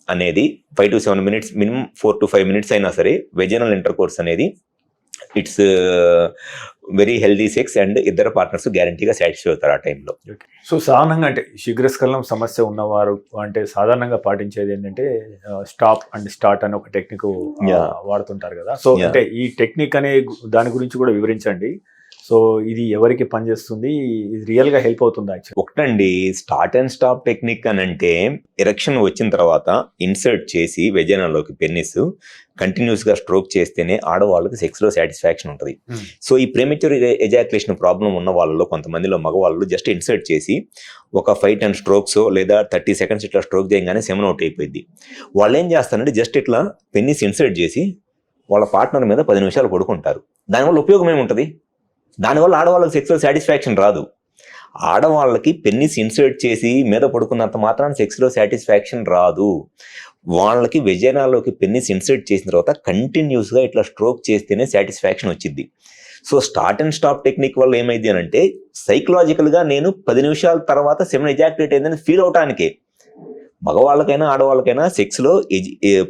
అనేది 5 to 7 minutes, minimum 4 to 5 minutes అయినా సరే వెజినల్ ఇంటర్ కోర్స్ అనేది it's very healthy sex and ఇద్దరు పార్ట్నర్స్ గ్యారంటీగా సాటిస్ఫై అవుతారు ఆ టైంలో. సో సాధారణంగా అంటే శీఘ్రస్ఖలనం సమస్య ఉన్నవారు అంటే సాధారణంగా పాటించేది ఏంటంటే స్టాప్ అండ్ స్టార్ట్ అనే ఒక టెక్నిక్ వాడుతుంటారు కదా. సో అంటే ఈ టెక్నిక్ అనే దాని గురించి కూడా వివరించండి. సో ఇది ఎవరికి పనిచేస్తుంది, ఇది రియల్గా హెల్ప్ అవుతుందా? ఒకటండి, స్టార్ట్ అండ్ స్టాప్ టెక్నిక్ అని అంటే ఎరెక్షన్ వచ్చిన తర్వాత ఇన్సర్ట్ చేసి వెజైనాలోకి పెన్నిస్ కంటిన్యూస్గా స్ట్రోక్ చేస్తేనే ఆడవాళ్ళకి సెక్స్లో సాటిస్ఫాక్షన్ ఉంటుంది. సో ఈ ప్రీమెచ్యూర్ ఎజాక్యులేషన్ ప్రాబ్లం ఉన్న వాళ్ళలో కొంతమందిలో మగవాళ్ళు జస్ట్ ఇన్సర్ట్ చేసి ఒక 5-10 strokes లేదా 30 seconds ఇట్లా స్ట్రోక్ చేయగానే సెమెన్ అవుట్ అయిపోయింది. వాళ్ళు ఏం చేస్తారంటే జస్ట్ ఇట్లా పెన్నిస్ ఇన్సర్ట్ చేసి వాళ్ళ పార్ట్నర్ మీద 10 నిమిషాలు పడుకుంటారు. దానివల్ల ఉపయోగం ఏముంటుంది? దానివల్ల ఆడవాళ్ళకి సెక్స్లో సాటిస్ఫాక్షన్ రాదు. ఆడవాళ్ళకి పెన్నిస్ ఇన్సర్ట్ చేసి మీద పడుకున్నంత మాత్రాన సెక్స్లో సాటిస్ఫాక్షన్ రాదు. వాళ్ళకి వెజైనాలోకి పెన్నిస్ ఇన్సర్ట్ చేసిన తర్వాత కంటిన్యూస్గా ఇట్లా స్ట్రోక్ చేస్తేనే సాటిస్ఫాక్షన్ వచ్చింది. So start and stop technique వల్ల ఏమైంది అని అంటే సైకలాజికల్గా నేను 10 నిమిషాల తర్వాత సెమెన్ ఎజాక్యులేట్ అయిందని ఫీల్ అవటానికే మగవాళ్ళకైనా ఆడవాళ్ళకైనా సెక్స్లో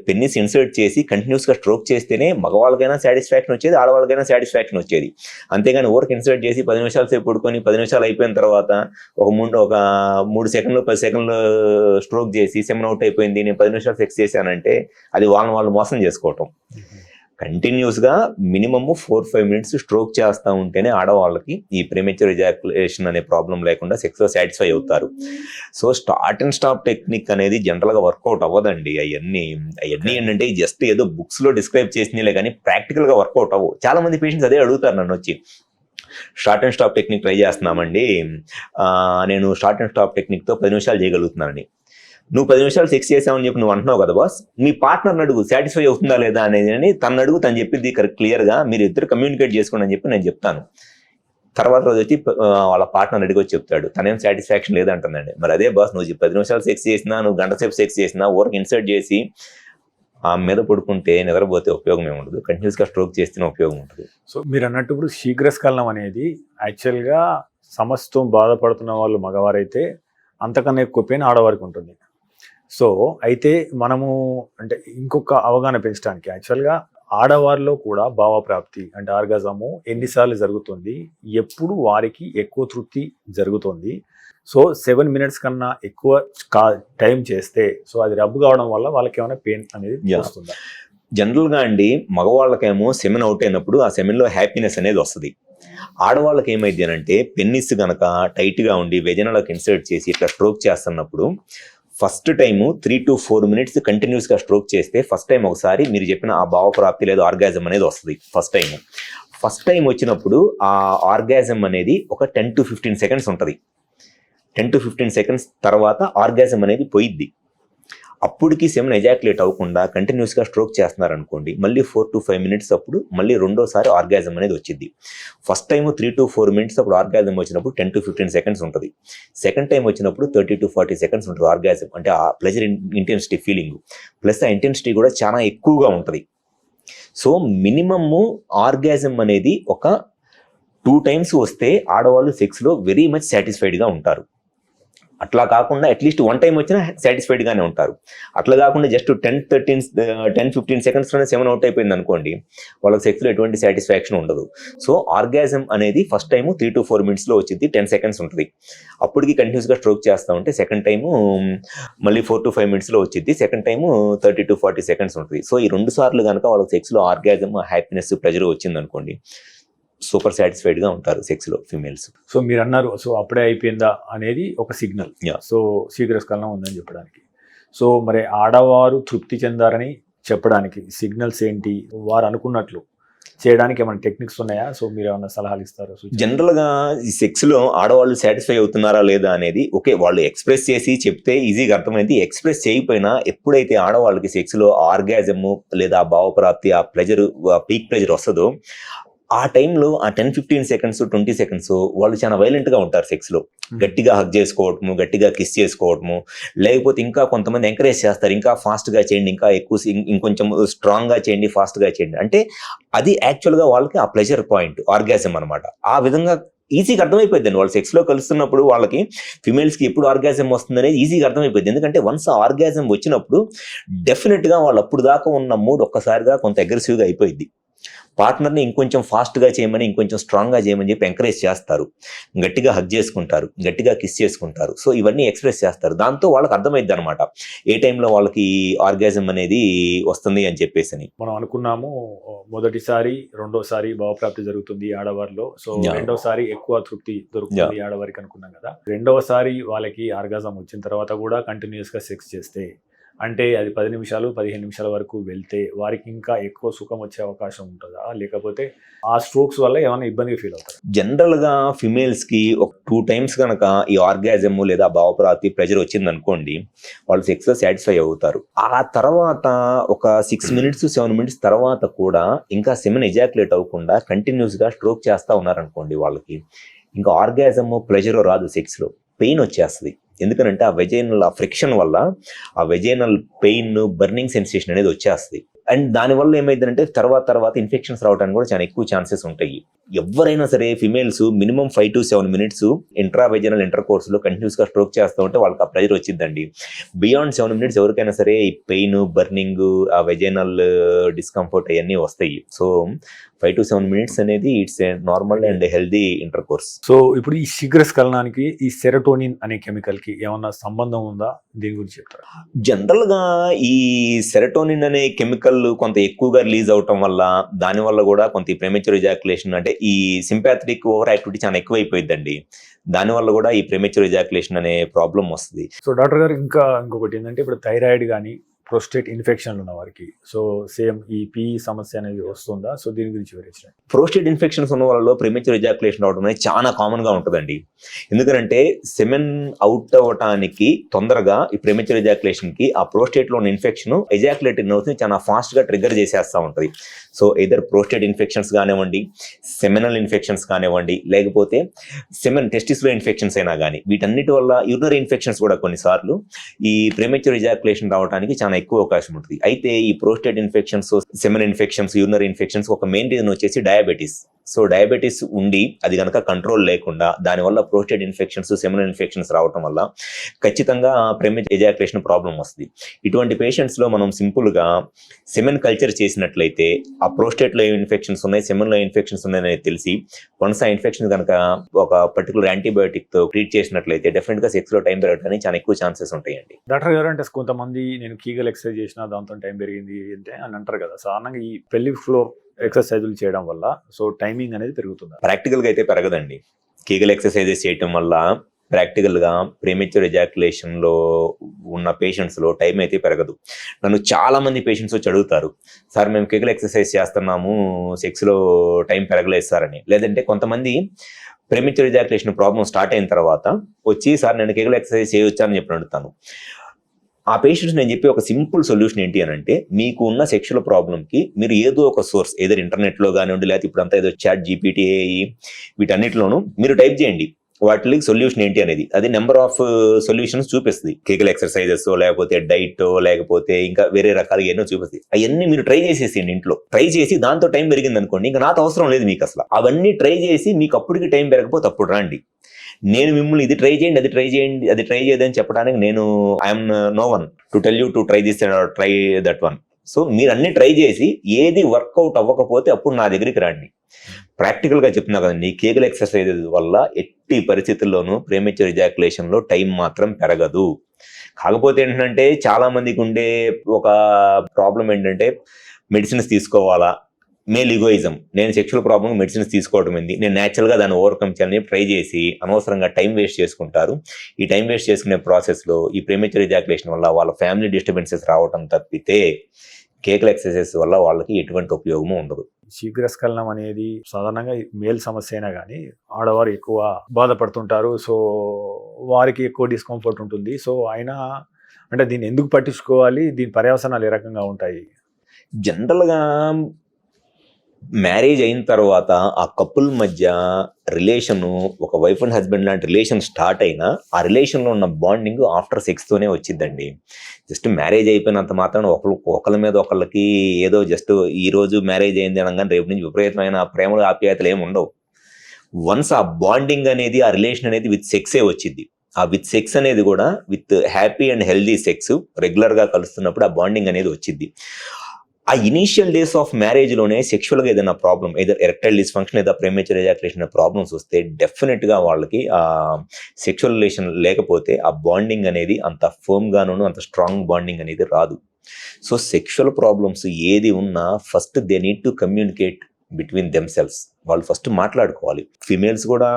పెన్నిస్ ఇన్సర్ట్ చేసి కంటిన్యూస్గా స్ట్రోక్ చేస్తేనే మగవాళ్ళకైనా సాటిస్ఫాక్షన్ వచ్చేది, ఆడవాళ్ళకైనా సాటిస్ఫాక్షన్ వచ్చేది. అంతేగాని ఊరికి ఇన్సర్ట్ చేసి 10 నిమిషాల సేపు పడుకొని 10 నిమిషాలు అయిపోయిన తర్వాత ఒక 3 సెకండ్లు 10 సెకండ్లు స్ట్రోక్ చేసి సెమెన్ అవుట్ అయిపోయింది, నేను 10 నిమిషాలు సెక్స్ చేశానంటే అది వాళ్ళు మోసం చేసుకోవటం. కంటిన్యూస్గా మినిమమ్ 4-5 మినిట్స్ స్ట్రోక్ చేస్తూ ఉంటేనే ఆడవాళ్ళకి ఈ ప్రీమెచ్యూర్ ఎజాక్యులేషన్ అనే ప్రాబ్లం లేకుండా సెక్స్లో సాటిస్ఫై అవుతారు. So start and stop technique అనేది జనరల్గా వర్కౌట్ అవ్వదండి. అవన్నీ ఏంటంటే జస్ట్ ఏదో బుక్స్లో డిస్క్రైబ్ చేసినలే కానీ ప్రాక్టికల్గా వర్కౌట్ అవ్వవు. చాలా మంది పేషెంట్స్ అదే అడుగుతారు నన్ను వచ్చి, start and stop technique try చేస్తున్నామండి, నేను స్టార్ట్ అండ్ స్టాప్ టెక్నిక్తో 10 నిమిషాలు చేయగలుగుతున్నానని. నువ్వు 10 నిమిషాలు సెక్స్ చేసావని చెప్పి నువ్వు అంటున్నావు కదా బాస్, మీ పార్ట్నర్ని అడుగు సాటిస్ఫై అవుతుందా లేదా అనేది, తను అడుగు, తను చెప్పింది క్లియర్గా మీరు ఇద్దరు కమ్యూనికేట్ చేసుకోండి అని చెప్పి నేను చెప్తాను. తర్వాత రోజు వచ్చి వాళ్ళ పార్ట్నర్ అడిగి వచ్చి చెప్తాడు తనేం సాటిస్ఫాక్షన్ లేదంటుందండి. మరి అదే బాస్, నువ్వు 10 నిమిషాలు సెక్స్ చేసినా, నువ్వు గంట సేపు సెక్స్ చేసినా, ఊరికి ఇన్సర్ట్ చేసి ఆమె మీద పడుకుంటే నిద్రపోతే ఉపయోగం ఏమి ఉండదు, కంటిన్యూస్గా స్ట్రోక్ చేస్తేనే ఉపయోగం ఉంటుంది. సో మీరు అన్నట్టు ఇప్పుడు శీఘ్రస్ఖలనం అనేది యాక్చువల్గా సమస్యతో బాధపడుతున్న వాళ్ళు మగవారైతే అంతకన్నా ఎక్కువ పెయిన్ ఆడవారికి ఉంటుంది. సో అయితే మనము అంటే ఇంకొక అవగాహన పెంచడానికి యాక్చువల్గా ఆడవారిలో కూడా భావప్రాప్తి అంటే ఆర్గాజము ఎన్నిసార్లు జరుగుతుంది, ఎప్పుడు వారికి ఎక్కువ తృప్తి జరుగుతుంది. సో 7 minutes కన్నా ఎక్కువ టైం చేస్తే సో అది రబ్ కావడం వల్ల వాళ్ళకి ఏమైనా పెయిన్ అనేది వస్తుందా? జనరల్గా అండి మగవాళ్ళకేమో సెమెన్ అవుట్ అయినప్పుడు ఆ సెమెన్లో హ్యాపీనెస్ అనేది వస్తుంది. ఆడవాళ్ళకి ఏమైంది అంటే పెన్నిస్ కనుక టైట్గా ఉండి వెజనలోకి ఇన్సర్ట్ చేసి ఇట్లా స్ట్రోక్ చేస్తున్నప్పుడు ఫస్ట్ టైము 3 to 4 minutes కంటిన్యూస్గా స్ట్రోక్ చేస్తే ఫస్ట్ టైం ఒకసారి మీరు చెప్పిన ఆ భావప్రాప్తి లేదా ఆర్గాజం అనేది వస్తుంది. ఫస్ట్ టైం వచ్చినప్పుడు ఆ ఆర్గాజం అనేది ఒక 10 to 15 seconds ఉంటుంది. 10 to 15 seconds తర్వాత ఆర్గాజం అనేది పోయిద్ది. అప్పటికి సెమెన్ ఎజాక్యులేట్ అవ్వకుండా కంటిన్యూస్గా స్ట్రోక్ చేస్తున్నారనుకోండి, మళ్ళీ 4 to 5 minutes అప్పుడు మళ్ళీ రెండోసారి ఆర్గాజం అనేది వచ్చింది. ఫస్ట్ టైం 3 to 4 minutes అప్పుడు ఆర్గాజం వచ్చినప్పుడు 10 to 15 seconds ఉంటుంది. సెకండ్ టైం వచ్చినప్పుడు 30 to 40 seconds ఉంటుంది ఆర్గాజం. అంటే ఆ ప్లెజర్ ఇంటెన్సిటీ ఫీలింగ్ ప్లస్ ఆ ఇంటెన్సిటీ కూడా చాలా ఎక్కువగా ఉంటుంది. సో మినిమమ్ ఆర్గాజం అనేది ఒక 2 times వస్తే ఆడవాళ్ళు సెక్స్లో వెరీ మచ్ సాటిస్ఫైడ్గా ఉంటారు. అట్లా కాకుండా అట్లీస్ట్ 1 time వచ్చినా సాటిస్ఫైడ్గానే ఉంటారు. అట్లా కాకుండా జస్ట్ 10-15 secondsలోనే సెమెన్ అవుట్ అయిపోయింది అనుకోండి, వాళ్ళకి సెక్స్లో ఎటువంటి సాటిస్ఫాక్షన్ ఉండదు. సో ఆర్గాజం అనేది ఫస్ట్ టైము 3 to 4 minutesలో వచ్చింది, 10 seconds ఉంటుంది. అప్పటికి కంటిన్యూస్గా స్ట్రోక్ చేస్తూ ఉంటే సెకండ్ టైము మళ్ళీ 4 to 5 minutesలో వచ్చింది, సెకండ్ టైము 30 to 40 seconds ఉంటుంది. సో ఈ 2 సార్లు కనుక వాళ్ళకి సెక్స్లో ఆర్గాజం హ్యాపీనెస్ ప్లెజర్ వచ్చింది అనుకోండి, సూపర్ సాటిస్ఫైడ్గా ఉంటారు సెక్స్లో ఫీమేల్స్. సో మీరు అన్నారు సో అప్పుడే అయిపోయిందా అనేది ఒక సిగ్నల్, సో శీఘ్రస్ఖలనం ఉందని చెప్పడానికి. సో మరి ఆడవారు తృప్తి చెందారని చెప్పడానికి సిగ్నల్స్ ఏంటి, వారు అనుకున్నట్లు చేయడానికి ఏమైనా టెక్నిక్స్ ఉన్నాయా? సో మీరు ఏమైనా సలహాలు ఇస్తారా? జనరల్గా ఈ సెక్స్లో ఆడవాళ్ళు సాటిస్ఫై అవుతున్నారా లేదా అనేది ఓకే, వాళ్ళు ఎక్స్ప్రెస్ చేసి చెప్తే ఈజీగా అర్థమైంది. ఎక్స్ప్రెస్ చేయకపోయినా ఎప్పుడైతే ఆడవాళ్ళకి సెక్స్లో ఆర్గాజము లేదా భావప్రాప్తి ఆ ప్లెజర్ పీక్ ప్లెజర్ వస్తుందో ఆ టైంలో ఆ 10-15 seconds 20 seconds వాళ్ళు చాలా వైలెంట్గా ఉంటారు సెక్స్లో. గట్టిగా హగ్ చేసుకోవటము, గట్టిగా కిస్ చేసుకోవటము, లేకపోతే ఇంకా కొంతమంది ఎంకరేజ్ చేస్తారు ఇంకా ఫాస్ట్గా చేయండి, ఇంకా ఎక్కువ ఇంకొంచెం స్ట్రాంగ్గా చేయండి, ఫాస్ట్గా చేయండి. అంటే అది యాక్చువల్గా వాళ్ళకి ఆ ప్లెజర్ పాయింట్ ఆర్గాజం అనమాట. ఆ విధంగా ఈజీగా అర్థమైపోయింది. వాళ్ళు సెక్స్లో కలుస్తున్నప్పుడు వాళ్ళకి ఫిమేల్స్కి ఎప్పుడు ఆర్గాజం వస్తుంది అనేది ఈజీగా అర్థమైపోయింది. ఎందుకంటే వన్స్ ఆర్గాజం వచ్చినప్పుడు డెఫినెట్గా వాళ్ళు అప్పుడు దాకా ఉన్న మూడ్ ఒక్కసారిగా కొంత అగ్రెసివ్గా అయిపోయింది. పార్ట్నర్ని ఇంకొంచెం ఫాస్ట్గా చేయమని, ఇంకొంచెం స్ట్రాంగ్గా చేయమని చెప్పి ఎంకరేజ్ చేస్తారు, గట్టిగా హగ్ చేసుకుంటారు, గట్టిగా కిస్ చేసుకుంటారు. సో ఇవన్నీ ఎక్స్ప్రెస్ చేస్తారు. దాంతో వాళ్ళకి అర్థమైద్ది అనమాట ఏ టైంలో వాళ్ళకి ఆర్గాజం అనేది వస్తుంది అని చెప్పేసి. మనం అనుకున్నాము మొదటిసారి రెండోసారి భావప్రాప్తి జరుగుతుంది ఆడవారిలో, సో రెండోసారి ఎక్కువ తృప్తి దొరుకుతుంది ఆడవారికి అనుకున్నాం కదా. రెండవసారి వాళ్ళకి ఆర్గాజం వచ్చిన తర్వాత కూడా కంటిన్యూస్గా సెక్స్ చేస్తే అంటే అది 10 నిమిషాలు 15 నిమిషాల వరకు వెళ్తే వారికి ఇంకా ఎక్కువ సుఖం వచ్చే అవకాశం ఉంటుందా, లేకపోతే ఆ స్ట్రోక్స్ వల్ల ఏమైనా ఇబ్బందిగా ఫీల్ అవుతారు? జనరల్గా ఫిమేల్స్కి ఒక 2 times కనుక ఈ ఆర్గాజం లేదా భావప్రాప్తి ప్రెజర్ వచ్చింది అనుకోండి, వాళ్ళు సెక్స్లో సాటిస్ఫై అవుతారు. ఆ తర్వాత ఒక 6 minutes 7 minutes తర్వాత కూడా ఇంకా సెమెన్ ఎజాక్యులేట్ అవ్వకుండా కంటిన్యూస్గా స్ట్రోక్ చేస్తూ ఉన్నారనుకోండి, వాళ్ళకి ఇంకా ఆర్గాజము ప్లెజర్ రాదు, సెక్స్లో పెయిన్ వచ్చేస్తుంది. ఎందుకంటే ఆ వెజైనల్ ఆ ఫ్రిక్షన్ వల్ల ఆ వెజైనల్ పెయిన్ బర్నింగ్ సెన్సేషన్ అనేది వచ్చేస్తుంది. అండ్ దానివల్ల ఏమైందంటే తర్వాత ఇన్ఫెక్షన్స్ రావడానికి కూడా చాలా ఎక్కువ ఛాన్సెస్ ఉంటాయి. ఎవరైనా సరే females minimum 5 to 7 minutes intravaginal intercourse లో కంటిన్యూస్ గా స్ట్రోక్ చేస్తూ ఉంటే వాళ్ళకి ఆ ప్రెజర్ వచ్చిందండి. బియాండ్ 7 minutes ఎవరికైనా సరే ఈ పెయిన్, బర్నింగ్, ఆ వెజైనల్ డిస్కంఫర్ట్ అవన్నీ వస్తాయి. సో 5 to 7 minutes అనేది it's a normal and healthy inter course. So ఇప్పుడు ఈ శీఘ్రస్ఖలనానికి ఈ సెరటోనిన్ అనే కెమికల్ కి ఏమన్నా సంబంధం ఉందా? దీని గురించి చెప్తారా? జనరల్ గా ఈ సెరటోనిన్ అనే కెమికల్ కొంత ఎక్కువగా రిలీజ్ అవటం వల్ల దానివల్ల కూడా కొంత ఈ ప్రెమెచ్యూర్ ఎజాక్యులేషన్ అంటే ఈ సింపాథటిక్ ఓవర్ యాక్టివిటీ చాలా ఎక్కువైపోయిందండి. దానివల్ల కూడా ఈ ప్రెమెచ్యూర్ ఎజాక్యులేషన్ అనే ప్రాబ్లం వస్తుంది. సో డాక్టర్ గారు ఇంకొకటి ఏంటంటే ఇప్పుడు థైరాయిడ్ కానీ ప్రోస్టేట్ ఇన్ఫెక్షన్లు ఉన్న వారికి సో సేమ్ ఈ పిఈ సమస్య అనేది వస్తుందా? సో దీని గురించి వివరించండి. ప్రోస్టేట్ ఇన్ఫెక్షన్స్ ఉన్న వాళ్ళలో ప్రెమెచ్యూర్ ఎజాక్యులేషన్ అవడం అనేది చాలా కామన్ గా ఉంటుందండి. ఎందుకంటే సెమెన్ అవుట్ అవ్వటానికి తొందరగా ఈ ప్రెమెచ్యూర్ ఎజాక్యులేషన్ కి ఆ ప్రోస్టేట్ లో ఉన్న ఇన్ఫెక్షన్ ఎజాక్యులేటెడ్ నర్వ్స్ ని చాలా ఫాస్ట్ గా ట్రిగ్గర్ చేసేస్తా ఉంటుంది. సో ఎయిదర్ ప్రోస్టేట్ ఇన్ఫెక్షన్స్ కానివ్వండి, సెమెనల్ ఇన్ఫెక్షన్స్ కానివ్వండి, లేకపోతే సెమెన్ టెస్టిస్లో ఇన్ఫెక్షన్స్ అయినా కానీ, వీటన్నిటి వల్ల యూరినరీ ఇన్ఫెక్షన్స్ కూడా కొన్నిసార్లు ఈ ప్రెమెచ్యూర్ ఎజాక్యులేషన్ రావడానికి చాలా ఎక్కువ అవకాశం ఉంటుంది. అయితే ఈ prostate infections, semen infections, urinary infections ఒక మెయిన్ రీజన్ వచ్చేసి డయాబెటీస్. సో డయాబెటీస్ ఉండి అది కనుక కంట్రోల్ లేకుండా దానివల్ల ప్రోస్టేట్ ఇన్ఫెక్షన్స్, సెమెనల్ ఇన్ఫెక్షన్స్ రావటం వల్ల ఖచ్చితంగా ప్రెమెచ్యూర్ ఎజాక్యులేషన్ ప్రాబ్లం వస్తుంది. ఇటువంటి పేషెంట్స్ లో మనం సింపుల్ గా సెమెన్ కల్చర్ చేసినట్లయితే ఆ ప్రోస్టేట్ లో ఇన్ఫెక్షన్స్ ఉన్నాయి, సెమెన్ లో ఇన్ఫెక్షన్స్ ఉన్నాయని తెలిసి వన్స్ ఆ ఇన్ఫెక్షన్ కనుక ఒక పర్టికులర్ యాంటీబయాటిక్ తో ట్రీట్ చేసినట్లయితే డెఫినెట్ గా సెక్స్ లో టైం పెరగడానికి చాలా ఎక్కువ ఛాన్సెస్ ఉంటాయండి. డాక్టర్ గారు అంటే కొంతమంది నేను కీగల్ ఎక్సర్సైజ్ చేసిన దాంతో టైం పెరిగింది అంటే అని అంటారు కదా. సాధారణంగా ఈ పెల్విక్ ఫ్లోర్ ఎక్సర్సైజులు చేయడం వల్ల సో టైమింగ్ అనేది పెరుగుతుంది? ప్రాక్టికల్ గా అయితే పెరగదండి. కీగల్ ఎక్సర్సైజెస్ చేయటం వల్ల ప్రాక్టికల్ గా ప్రీమెచ్యూర్ ఎజాక్యులేషన్ లో ఉన్న పేషెంట్స్ లో టైం అయితే పెరగదు. నన్ను చాలా మంది పేషెంట్స్ వచ్చి అడుగుతారు, సార్ మేము కీగల్ ఎక్సర్సైజ్ చేస్తున్నాము, సెక్స్ లో టైం పెరగలేదు సార్ అని. లేదంటే కొంతమంది ప్రీమెచ్యూర్ ఎజాక్యులేషన్ ప్రాబ్లం స్టార్ట్ అయిన తర్వాత వచ్చి సార్ నేను కీగల్ ఎక్సర్సైజ్ చేయొచ్చా అని చెప్పి అడుగుతాను. ఆ పేషెంట్స్ నేను చెప్పి ఒక సింపుల్ సొల్యూషన్ ఏంటి అని అంటే, మీకు ఉన్న సెక్షువల్ ప్రాబ్లంకి మీరు ఏదో ఒక సోర్స్ ఏదో ఇంటర్నెట్లో కానివ్వండి, లేకపోతే ఇప్పుడు అంతా ఏదో చాట్ జీపీటీ వీటన్నిటిలోనూ మీరు టైప్ చేయండి వాటికి సొల్యూషన్ ఏంటి అనేది. అది నెంబర్ ఆఫ్ సొల్యూషన్స్ చూపిస్తుంది. కేకల్ ఎక్సర్సైజెస్ లేకపోతే డైట్ లేకపోతే ఇంకా వేరే రకాలుగా ఎన్నో చూపిస్తుంది. అవన్నీ మీరు ట్రై చేసేసేయండి ఇంట్లో. ట్రై చేసి దాంతో టైం పెరిగింది అనుకోండి, ఇంకా నాతో అవసరం లేదు మీకు అసలు. అవన్నీ ట్రై చేసి మీకు అప్పటికి టైం పెరగకపోతే అప్పుడు రండి. నేను మిమ్మల్ని ఇది ట్రై చేయండి, అది ట్రై చేయండి, అది ట్రై చేయదని చెప్పడానికి నేను I'm no one to tell you to try this try that one. So మీరు అన్ని ట్రై చేసి ఏది వర్కౌట్ అవ్వకపోతే అప్పుడు నా దగ్గరికి రండి. ప్రాక్టికల్ గా చెప్తున్నా కదండి, కేగల్ ఎక్సర్సైజ్ వల్ల ఎట్టి పరిస్థితుల్లోనూ ప్రీమెచ్యూర్ ఎజాక్యులేషన్ లో టైం మాత్రం పెరగదు. కాకపోతే ఏంటంటే చాలా మందికి ఉండే ఒక ప్రాబ్లం ఏంటంటే మెడిసిన్స్ తీసుకోవాలా, మేల్ ఈగోయిజం, నేను సెక్షువల్ ప్రాబ్లమ్ మెడిసిన్స్ తీసుకోవడం ఏంది, నేను న్యాచురల్గా దాన్ని ఓవర్కమ్ చేయాలని ట్రై చేసి అనవసరంగా టైం వేస్ట్ చేసుకుంటారు. ఈ టైం వేస్ట్ చేసుకునే ప్రాసెస్లో ఈ ప్రీమెచ్యూర్ ఎజాక్యులేషన్ వల్ల వాళ్ళ ఫ్యామిలీ డిస్టర్బెన్సెస్ రావడం తప్పితే కేకల్ ఎక్సర్సైజెస్ వల్ల వాళ్ళకి ఎటువంటి ఉపయోగము ఉండదు. శీఘ్రస్ఖలనం అనేది సాధారణంగా మేల్ సమస్య అయినా కానీ ఆడవారు ఎక్కువ బాధపడుతుంటారు. సో వారికి ఎక్కువ డిస్కంఫర్ట్ ఉంటుంది. సో అయినా అంటే దీన్ని ఎందుకు పట్టించుకోవాలి, దీని పర్యవసనాలు ఏ రకంగా ఉంటాయి? జనరల్గా మ్యారేజ్ అయిన తర్వాత ఆ కపుల్ మధ్య రిలేషను ఒక వైఫ్ అండ్ హస్బెండ్ లాంటి రిలేషన్ స్టార్ట్ అయినా ఆ రిలేషన్లో ఉన్న బాండింగ్ ఆఫ్టర్ సెక్స్తోనే వచ్చిందండి. జస్ట్ మ్యారేజ్ అయిపోయినంత మాత్రం ఒకళ్ళ మీద ఒకళ్ళకి ఏదో జస్ట్ ఈ రోజు మ్యారేజ్ అయింది అనగానే రేపు నుంచి విపరీతమైన ప్రేమలు ఆప్యాయతలు ఏమి ఉండవు. వన్స్ ఆ బాండింగ్ అనేది ఆ రిలేషన్ అనేది విత్ సెక్సే వచ్చింది. ఆ విత్ సెక్స్ అనేది కూడా with happy and healthy sex రెగ్యులర్గా కలుస్తున్నప్పుడు ఆ బాండింగ్ అనేది వచ్చింది. ఆ ఇనీషియల్ డేస్ ఆఫ్ మ్యారేజ్లోనే సెక్షువల్గా ఏదైనా ప్రాబ్లం, ఏదో ఎరెక్టైల్ డిస్ఫంక్షన్ లేదా ప్రీమెచ్యూర్ ఎజాక్యులేషన్ ప్రాబ్లమ్స్ వస్తే డెఫినెట్గా వాళ్ళకి ఆ సెక్షువల్ రిలేషన్ లేకపోతే ఆ బాండింగ్ అనేది అంత ఫర్మ్గాను అంత స్ట్రాంగ్ బాండింగ్ అనేది రాదు. సో సెక్షువల్ ప్రాబ్లమ్స్ ఏది ఉన్నా first they need to communicate between themselves. వాళ్ళు ఫస్ట్ మాట్లాడుకోవాలి. ఫీమేల్స్ కూడా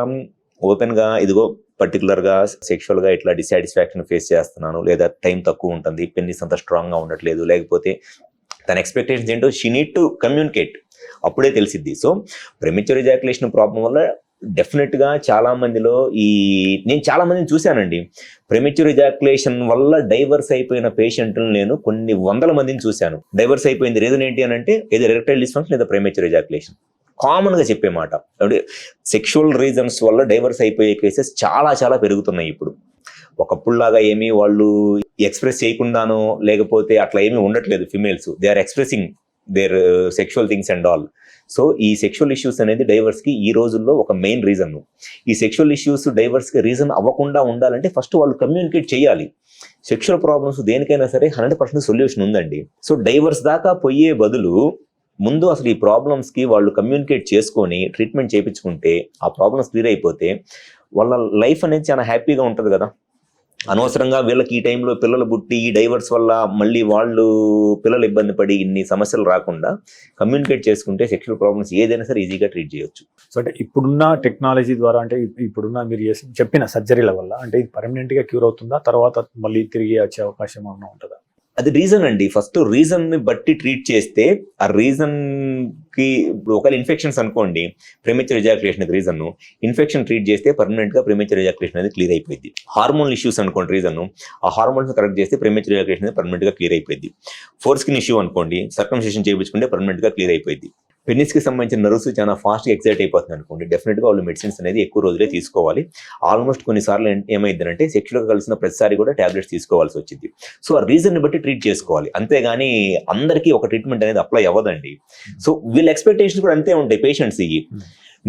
ఓపెన్గా ఇదిగో పర్టికులర్గా సెక్షువల్గా ఇట్లా డిసాటిస్ఫాక్షన్ ఫేస్ చేస్తున్నాను, లేదా టైం తక్కువ ఉంటుంది, పెన్నిస్ అంత స్ట్రాంగ్గా ఉండట్లేదు, లేకపోతే తన ఎక్స్పెక్టేషన్స్ ఏంటో షీ నీడ్ టు కమ్యూనికేట్, అప్పుడే తెలిసిద్ది. సో ప్రీమెచ్యూర్ ఎజాక్యులేషన్ ప్రాబ్లం వల్ల డెఫినెట్గా చాలా మందిలో నేను చాలా మందిని చూశానండి. ప్రీమెచ్యూర్ ఎజాక్యులేషన్ వల్ల డైవర్స్ అయిపోయిన పేషెంట్లు నేను కొన్ని వందల మందిని చూశాను. డైవర్స్ అయిపోయింది రీజన్ ఏంటి అని అంటే ఏదో ఎరెక్టైల్ డిస్ఫంక్షన్ లేదా ప్రీమెచ్యూర్ ఎజాక్యులేషన్. కామన్గా చెప్పే మాట. అంటే సెక్షువల్ రీజన్స్ వల్ల డైవర్స్ అయిపోయే కేసెస్ చాలా చాలా పెరుగుతున్నాయి ఇప్పుడు. ఒకప్పుడులాగా ఏమీ వాళ్ళు ఎక్స్ప్రెస్ చేయకుండానో లేకపోతే అట్లా ఏమీ ఉండట్లేదు females. They are expressing their sexual things and all. So ఈ సెక్షువల్ ఇష్యూస్ అనేది డైవర్స్కి ఈ రోజుల్లో ఒక మెయిన్ రీజన్. ఈ సెక్షువల్ ఇష్యూస్ డైవర్స్కి రీజన్ అవ్వకుండా ఉండాలంటే ఫస్ట్ వాళ్ళు కమ్యూనికేట్ చేయాలి. సెక్షువల్ ప్రాబ్లమ్స్ దేనికైనా సరే 100% సొల్యూషన్ ఉందండి. సో డైవర్స్ దాకా పోయే బదులు ముందు అసలు ఈ ప్రాబ్లమ్స్కి వాళ్ళు కమ్యూనికేట్ చేసుకొని ట్రీట్మెంట్ చేయించుకుంటే ఆ ప్రాబ్లమ్స్ క్లియర్ అయిపోతే వాళ్ళ లైఫ్ అనేది చాలా హ్యాపీగా ఉంటుంది కదా. అనవసరంగా వీళ్ళకి ఈ టైంలో పిల్లలు పుట్టి ఈ డైవర్స్ వల్ల మళ్ళీ వాళ్ళు పిల్లలు ఇబ్బంది పడి ఇన్ని సమస్యలు రాకుండా కమ్యూనికేట్ చేసుకుంటే సెక్షువల్ ప్రాబ్లమ్స్ ఏదైనా సరే ఈజీగా ట్రీట్ చేయొచ్చు. సో అంటే ఇప్పుడున్న టెక్నాలజీ ద్వారా అంటే ఇప్పుడున్న మీరు చెప్పిన సర్జరీల వల్ల అంటే ఇది పర్మనెంట్గా క్యూర్ అవుతుందా, తర్వాత మళ్ళీ తిరిగి వచ్చే అవకాశం ఏమన్నా ఉంటుందా? అది రీజన్ అండి. ఫస్ట్ రీజన్ ని బట్టి ట్రీట్ చేస్తే ఆ రీజన్ కి ఇప్పుడు ఒకవేళ ఇన్ఫెక్షన్స్ అనుకోండి, premature ejaculation reason, infection treat చేస్తే పర్మనెంట్ గా ప్రీమెచ్యూర్ ఎజాక్యులేషన్ అనేది క్లియర్ అయిపోయింది. హార్మోన్ ఇష్యూస్ అనుకోండి రీజన్, ఆ హార్మోన్స్ కరెక్ట్ చేస్తే ప్రీమెచ్యూర్ ఎజాక్యులేషన్ అనేది పర్మనెంట్ గా క్లియర్ అయిపోయింది. ఫోర్ స్కిన్ ఇష్యూ అనుకోండి, సర్కంసిషన్ చేయించుకుంటే పర్మనెంట్ గా క్లియర్ అయిపోయింది. పెనిస్ కి సంబంధించిన నర్వ్స్ చాలా ఫాస్ట్ గా ఎక్సైట్ అయిపోతుంది అనుకోండి, డెఫినెట్ గా వాళ్ళు మెడిసిన్స్ అనేది ఎక్కువ రోజులే తీసుకోవాలి. ఆల్మోస్ట్ కొన్నిసార్లు ఏమైందంటే సెక్షువల్ గా కలిసిన ప్రతిసారి కూడా టాబ్లెట్స్ తీసుకోవాల్సి వచ్చింది. సో ఆ రీజన్ ని బట్టి ట్రీట్ చేసుకోవాలి, అంతేగాని అందరికీ ఒక ట్రీట్మెంట్ అనేది అప్లై అవ్వదండి. సో వీళ్ళ ఎక్స్పెక్టేషన్స్ కూడా అంతే ఉంటాయి పేషెంట్స్.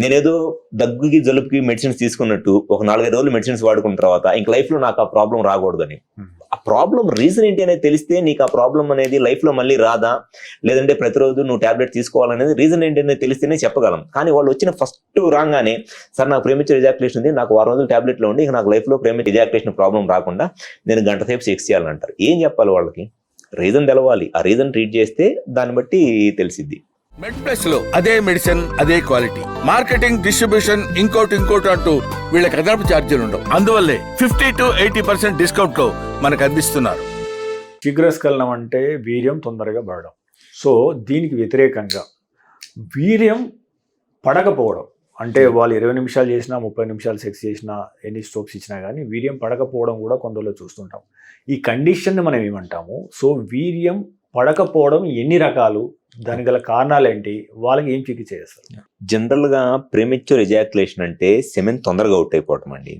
నేనేదో దగ్గుకి జలుబుకి మెడిసిన్స్ తీసుకున్నట్టు ఒక 4-5 రోజులు మెడిసిన్స్ వాడుకున్న తర్వాత ఇంక లైఫ్ లో నాకు ఆ ప్రాబ్లం రాకూడదని, ఆ ప్రాబ్లం రీజన్ ఏంటి అనేది తెలిస్తే నీకు ఆ ప్రాబ్లం అనేది లైఫ్ లో మళ్ళీ రాదా, లేదంటే ప్రతిరోజు నువ్వు టాబ్లెట్ తీసుకోవాలనేది రీజన్ ఏంటి అనేది తెలిస్తేనే చెప్పగలం. కానీ వాళ్ళు వచ్చిన ఫస్ట్ రాగానే సార్ నాకు ప్రీమెచ్యూర్ ఎజాక్యులేషన్ ఉంది, నాకు 6 రోజులు టాబ్లెట్లో ఉండి ఇక నాకు లైఫ్ లో ప్రీమెచ్యూర్ ఎజాక్యులేషన్ ప్రాబ్లం రాకుండా నేను గంట సేపు సెక్స్ చేయాలంటారు. ఏం చెప్పాలి వాళ్ళకి? రీజన్ తెలవాలి, ఆ రీజన్ ట్రీట్ చేస్తే దాన్ని బట్టి తెలిసిద్ది. మెడ్ ప్లస్ లో అదే మెడిసిన్ అదే క్వాలిటీ, మార్కెటింగ్ డిస్ట్రిబ్యూషన్ ఇంకోటి అంటూ వీళ్ళకి అదనపు ఛార్జీలు ఉండవు. అందువల్లే 50 to 80% డిస్కౌంట్ లో మనకు అందిస్తున్నారు. శీఘ్రస్ఖలనం అంటే వీర్యం తొందరగా పడడం. సో దీనికి వ్యతిరేకంగా వీర్యం పడకపోవడం అంటే వాళ్ళు 20 నిమిషాలు చేసినా 30 నిమిషాలు సెక్స్ చేసినా ఎన్ని స్ట్రోక్స్ ఇచ్చినా కానీ వీర్యం పడకపోవడం కూడా కొందరిలో చూస్తుంటాం. ఈ కండిషన్ని మనం ఏమంటాము? సో వీర్యం పడకపోవడం ఎన్ని రకాలు, దానికి గల కారణాలు ఏంటి, వాళ్ళకి ఏం చికిత్స చేస్తారు? జనరల్ గా ప్రీమెచ్యూర్ ఎజాక్యులేషన్ అంటే సెమెన్ తొందరగా అవుట్ అయిపోవటం అండి.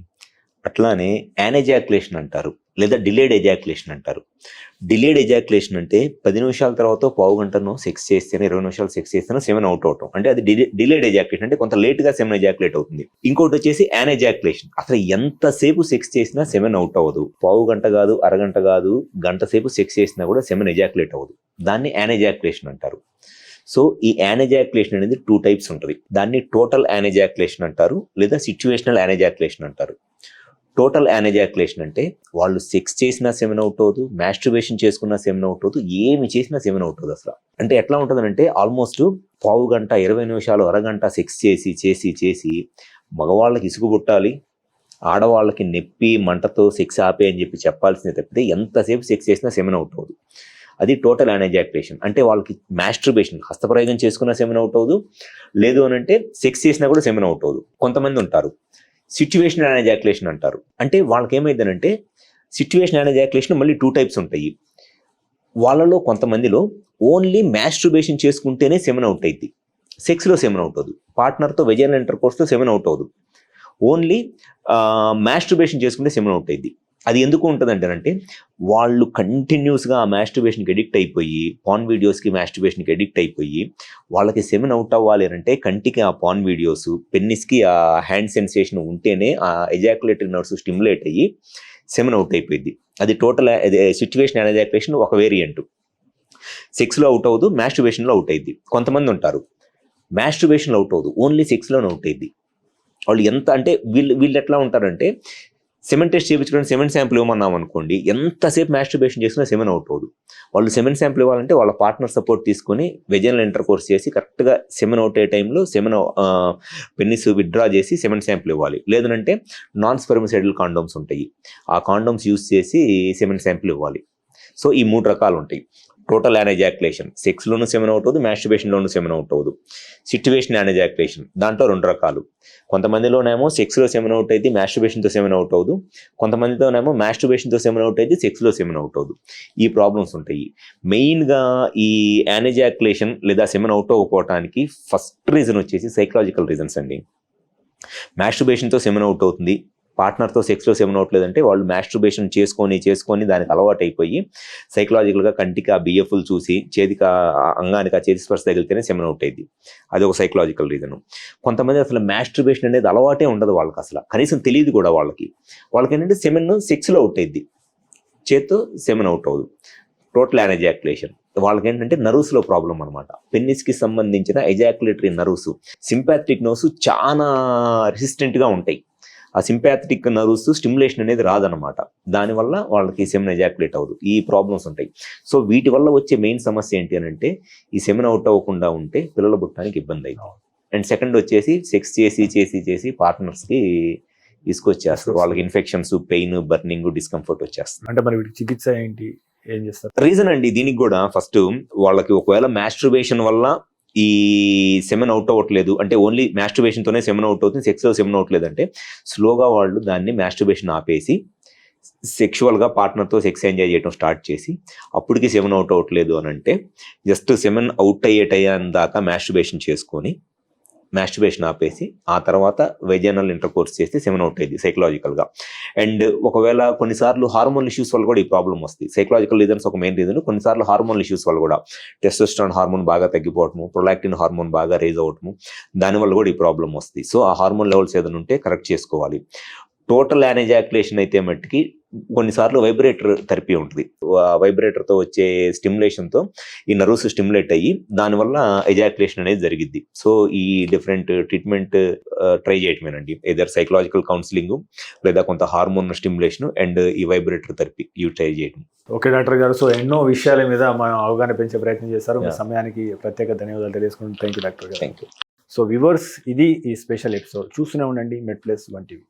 అట్లానే యానెజాక్యులేషన్ అంటారు, లేదా డిలేడ్ ఎజాక్యులేషన్ అంటారు. డిలేడ్ ఎజాక్యులేషన్ అంటే 10 నిమిషాల తర్వాత పావు గంటను సెక్స్ చేస్తేనే 20 నిమిషాలు సెక్స్ చేస్తేనే సెమెన్ అవుట్ అవటం, అంటే అది డిలేడ్ ఎజాక్యులేషన్, అంటే కొంత లేట్ గా సెమెన్ ఎజాక్యులేట్ అవుతుంది. ఇంకోటి వచ్చేసి యానెజాక్యులేషన్, అసలు ఎంతసేపు సెక్స్ చేసినా సెమెన్ అవుట్ అవ్వదు. పావు గంట కాదు, అరగంట కాదు, గంట సేపు సెక్స్ చేసినా కూడా సెమెన్ ఎజాక్యులేట్ అవ్వదు. దాన్ని యానెజాక్యులేషన్ అంటారు. సో ఈ యానెజాక్యులేషన్ అనేది 2 టైప్స్ ఉంటుంది. దాన్ని టోటల్ యానెజాక్యులేషన్ అంటారు, లేదా సిచ్యువేషనల్ యానెజాక్యులేషన్ అంటారు. టోటల్ యానెజాక్యులేషన్ అంటే వాళ్ళు సెక్స్ చేసినా సెమెన్ అవుట్ అవ్వదు, మాస్టర్బేషన్ చేసుకున్నా సెమెన్ అవుట్ అవ్వదు, ఏమి చేసినా సెమెన్ అవుట్ అవ్వదు అసలు. అంటే ఎట్లా ఉంటుందంటే ఆల్మోస్ట్ పావు గంట, 20 నిమిషాలు, అరగంట సెక్స్ చేసి మగవాళ్ళకి ఇసుగు పుట్టాలి, ఆడవాళ్ళకి నొప్పి మంటతో సెక్స్ ఆపే అని చెప్పాల్సిందే తప్పితే ఎంతసేపు సెక్స్ చేసినా సెమెన్ అవుట్ అవ్వదు. అది టోటల్ యానెజాక్యులేషన్. అంటే వాళ్ళకి మాస్టర్బేషన్ హస్తప్రయోగం చేసుకున్నా సెమెన్ అవుట్ అవ్వదు, లేదు అని అంటే సెక్స్ చేసినా కూడా సెమెన్ అవుట్ అవ్వదు. కొంతమంది ఉంటారు సిచ్యువేషనల్ యానెజాక్యులేషన్ అంటారు. అంటే వాళ్ళకి ఏమైందనంటే సిచ్యువేషనల్ యానెజాక్యులేషన్ మళ్ళీ 2 టైప్స్ ఉంటాయి. వాళ్ళలో కొంతమందిలో ఓన్లీ మాస్టర్బేషన్ చేసుకుంటేనే సెమెన్ అవుట్ అయింది, సెక్స్లో సెమెన్ అవుట్ అవ్వదు. పార్ట్నర్తో వెజైనల్ ఇంటర్కోర్స్తో సెమెన్ అవుట్ అవ్వదు, ఓన్లీ మాస్టర్బేషన్ చేసుకుంటే సెమెన్ అవుట్ అయింది. అది ఎందుకు ఉంటుందంటే వాళ్ళు కంటిన్యూస్గా ఆ మాస్టర్బేషన్కి ఎడిక్ట్ అయిపోయి, పాన్ వీడియోస్కి మాస్టర్బేషన్కి ఎడిక్ట్ అయిపోయి వాళ్ళకి సెమెన్ అవుట్ అవ్వాలి అంటే కంటికి ఆ పాన్ వీడియోస్, పెన్నిస్కి ఆ హ్యాండ్ సెన్సేషన్ ఉంటేనే ఆ ఎజాక్యులేటరీ నర్వ్స్ స్టిమ్యులేట్ అయ్యి సెమెన్ అవుట్ అయిపోయింది. అది టోటల్ సిచ్యువేషన్ యానెజాక్యులేషన్ ఒక వేరియంట్. సెక్స్లో అవుట్ అవ్వదు, మాస్టర్బేషన్లో అవుట్ అయింది. కొంతమంది ఉంటారు మాస్టర్బేషన్లో అవుట్ అవ్వదు, ఓన్లీ సెక్స్లోనే అవుట్ అయింది. వాళ్ళు ఎంత అంటే వీళ్ళు ఎట్లా ఉంటారంటే సెమెన్ టెస్ట్ చేయించుకోవడానికి సెమెన్ శాంపుల్ ఇవ్వమన్నాం అనుకోండి, ఎంతసేపు మాస్టర్బేషన్ చేసినా సెమెన్ అవుట్ అవ్వదు. వాళ్ళు సెమెన్ శాంపుల్ ఇవ్వాలంటే వాళ్ళ పార్ట్నర్ సపోర్ట్ తీసుకొని వెజైనల్ ఇంటర్కోర్స్ చేసి కరెక్ట్గా సెమెన్ అవుట్ అయ్యే టైంలో సెమెన్ పెన్నిస్ విత్డ్రా చేసి సెమెన్ శాంపుల్ ఇవ్వాలి. లేదంటే నాన్ స్పెర్మిసైడల్ కాండోమ్స్ ఉంటాయి, ఆ కాండోమ్స్ యూస్ చేసి సెమెన్ శాంపుల్ ఇవ్వాలి. సో ఈ 3 రకాలు ఉంటాయి. టోటల్ యానెజాక్యులేషన్, సెక్స్లోనూ సెమెన్ అవుట్ అవ్వదు, మాస్టర్బేషన్లోనూ సెమెన్ అవుట్ అవ్వదు. సిచ్యువేషన్ యానెజాక్యులేషన్, దాంట్లో 2 రకాలు. కొంతమందిలోనేమో సెక్స్లో సెమెన్ అవుట్ అయితే మాస్టర్బేషన్తో సెమెన్ అవుట్ అవ్వదు, కొంతమందితోనేమో మాస్టర్బేషన్తో సెమెన్ అవుట్ అయితే సెక్స్లో సెమెన్ అవుట్ అవ్వదు. ఈ ప్రాబ్లమ్స్ ఉంటాయి. మెయిన్గా ఈ యానెజాక్యులేషన్ లేదా సెమెన్ అవుట్ అవ్వకపోవడానికి ఫస్ట్ రీజన్ వచ్చేసి సైకలాజికల్ రీజన్స్ అండి. మాస్టర్బేషన్తో సెమెన్ అవుట్ అవుతుంది, పార్ట్నర్తో సెక్స్లో సెమెన్ అవ్వట్లేదంటే వాళ్ళు మాస్టర్బేషన్ చేసుకొని దానికి అలవాటు అయిపోయి సైకలాజికల్గా కంటికి ఆ బిఎఫ్లు చూసి చేతికి అంగానికి ఆ చేతి స్పర్శ తగిలితేనే సెమెన్ అవుట్ అయింది. అది ఒక సైకలాజికల్ రీజన్. కొంతమంది అసలు మాస్టర్బేషన్ అనేది అలవాటే ఉండదు వాళ్ళకి, అసలు కనీసం తెలియదు కూడా వాళ్ళకి ఏంటంటే సెమెన్ సెక్స్లో అవుట్ అయింది, చేత్తో సెమెన్ అవుట్ అవ్వదు. Total an ejaculation. వాళ్ళకి ఏంటంటే నర్వ్స్లో ప్రాబ్లం అనమాట. పెన్నిస్కి సంబంధించిన ఎజాక్యులేటరీ నర్వ్స్, సింపాథటిక్ నర్వ్స్ చాలా రెసిస్టెంట్గా ఉంటాయి. ఆ సింపాథటిక్ నర్వ్స్ స్టిమ్యులేషన్ అనేది రాదనమాట. దానివల్ల వాళ్ళకి సెమెన్ ఎజాక్యులేట్ అవ్వదు. ఈ ప్రాబ్లమ్స్ ఉంటాయి. సో వీటి వల్ల వచ్చే మెయిన్ సమస్య ఏంటి అని అంటే ఈ సెమెన్ అవుట్ అవ్వకుండా ఉంటే పిల్లలు పుట్టడానికి ఇబ్బంది అవుతుంది. అండ్ సెకండ్ వచ్చేసి సెక్స్ చేసి పార్ట్నర్స్కి తీసుకొచ్చేస్తారు. వాళ్ళకి ఇన్ఫెక్షన్స్, పెయిన్, బర్నింగ్, డిస్కంఫర్ట్ వచ్చేస్తుంది. అంటే మరి వీటికి చికిత్స ఏంటి, ఏం చేస్తారు? రీజన్ అండి దీనికి కూడా ఫస్ట్ వాళ్ళకి ఒకవేళ మాస్టర్బేషన్ వల్ల ఈ సెమెన్ అవుట్ అవ్వట్లేదు అంటే ఓన్లీ మాస్టర్బేషన్తోనే సెమెన్ అవుట్ అవుతుంది, సెక్స్లో సెమెన్ అవ్వట్లేదు అంటే స్లోగా వాళ్ళు దాన్ని మాస్టర్బేషన్ ఆపేసి సెక్షువల్గా పార్ట్నర్తో సెక్స్ ఎంజాయ్ చేయడం స్టార్ట్ చేసి అప్పటికి సెమెన్ అవుట్ అవ్వట్లేదు అని అంటే జస్ట్ సెమెన్ అవుట్ అయ్యేటయ్యాని దాకా మాస్టర్బేషన్ చేసుకొని మాస్టర్బేషన్ ఆపేసి ఆ తర్వాత వెజైనల్ ఇంటర్ కోర్స్ చేస్తే సెమెన్ అవుట్ అయ్యింది సైకలాజికల్గా. అండ్ ఒకవేళ కొన్నిసార్లు హార్మోన్ ఇష్యూస్ వల్ల కూడా ఈ ప్రాబ్లం వస్తుంది. సైకలాజికల్ రీజన్స్ ఒక మెయిన్ రీజన్, కొన్నిసార్లు హార్మోన్ ఇష్యూస్ వల్ల కూడా టెస్టోస్టెరాన్ హార్మోన్ బాగా తగ్గిపోవటము, ప్రొలాక్టిన్ హార్మోన్ బాగా రైజ్ అవ్వటము, దానివల్ల కూడా ఈ ప్రాబ్లం వస్తుంది. సో ఆ హార్మోన్ లెవెల్స్ ఏదైనా ఉంటే కరెక్ట్ చేసుకోవాలి. టోటల్ యాన్ ఎజాక్యులేషన్ అయితే మట్టికి కొన్నిసార్లు వైబ్రేటర్ థెరపీ ఉంటుంది. వైబ్రేటర్తో వచ్చే స్టిమ్యులేషన్తో ఈ నర్వ్స్ స్టిమ్యులేట్ అయ్యి దానివల్ల ఎజాక్యులేషన్ అనేది జరిగిద్ది. సో ఈ డిఫరెంట్ ట్రీట్మెంట్ ట్రై చేయటమేనండి. ఏదర్ సైకలాజికల్ కౌన్సిలింగ్ లేదా కొంత హార్మోన్ స్టిమ్యులేషన్ అండ్ ఈ వైబ్రేటర్ థెరపీ ఇవి ట్రై చేయటం. ఓకే డాక్టర్ గారు, సో ఎన్నో విషయాల మీద మనం అవగాహన పెంచే ప్రయత్నం చేస్తారు. మీ సమయానికి ప్రత్యేక ధన్యవాదాలు తెలియజేసుకుంటాం. థ్యాంక్ యూ డాక్టర్ గారు. Thank you. సో వ్యూవర్స్, ఇది ఈ స్పెషల్ ఎపిసోడ్. చూస్తూనే ఉండండి మెడ్ ప్లస్ 1 TV.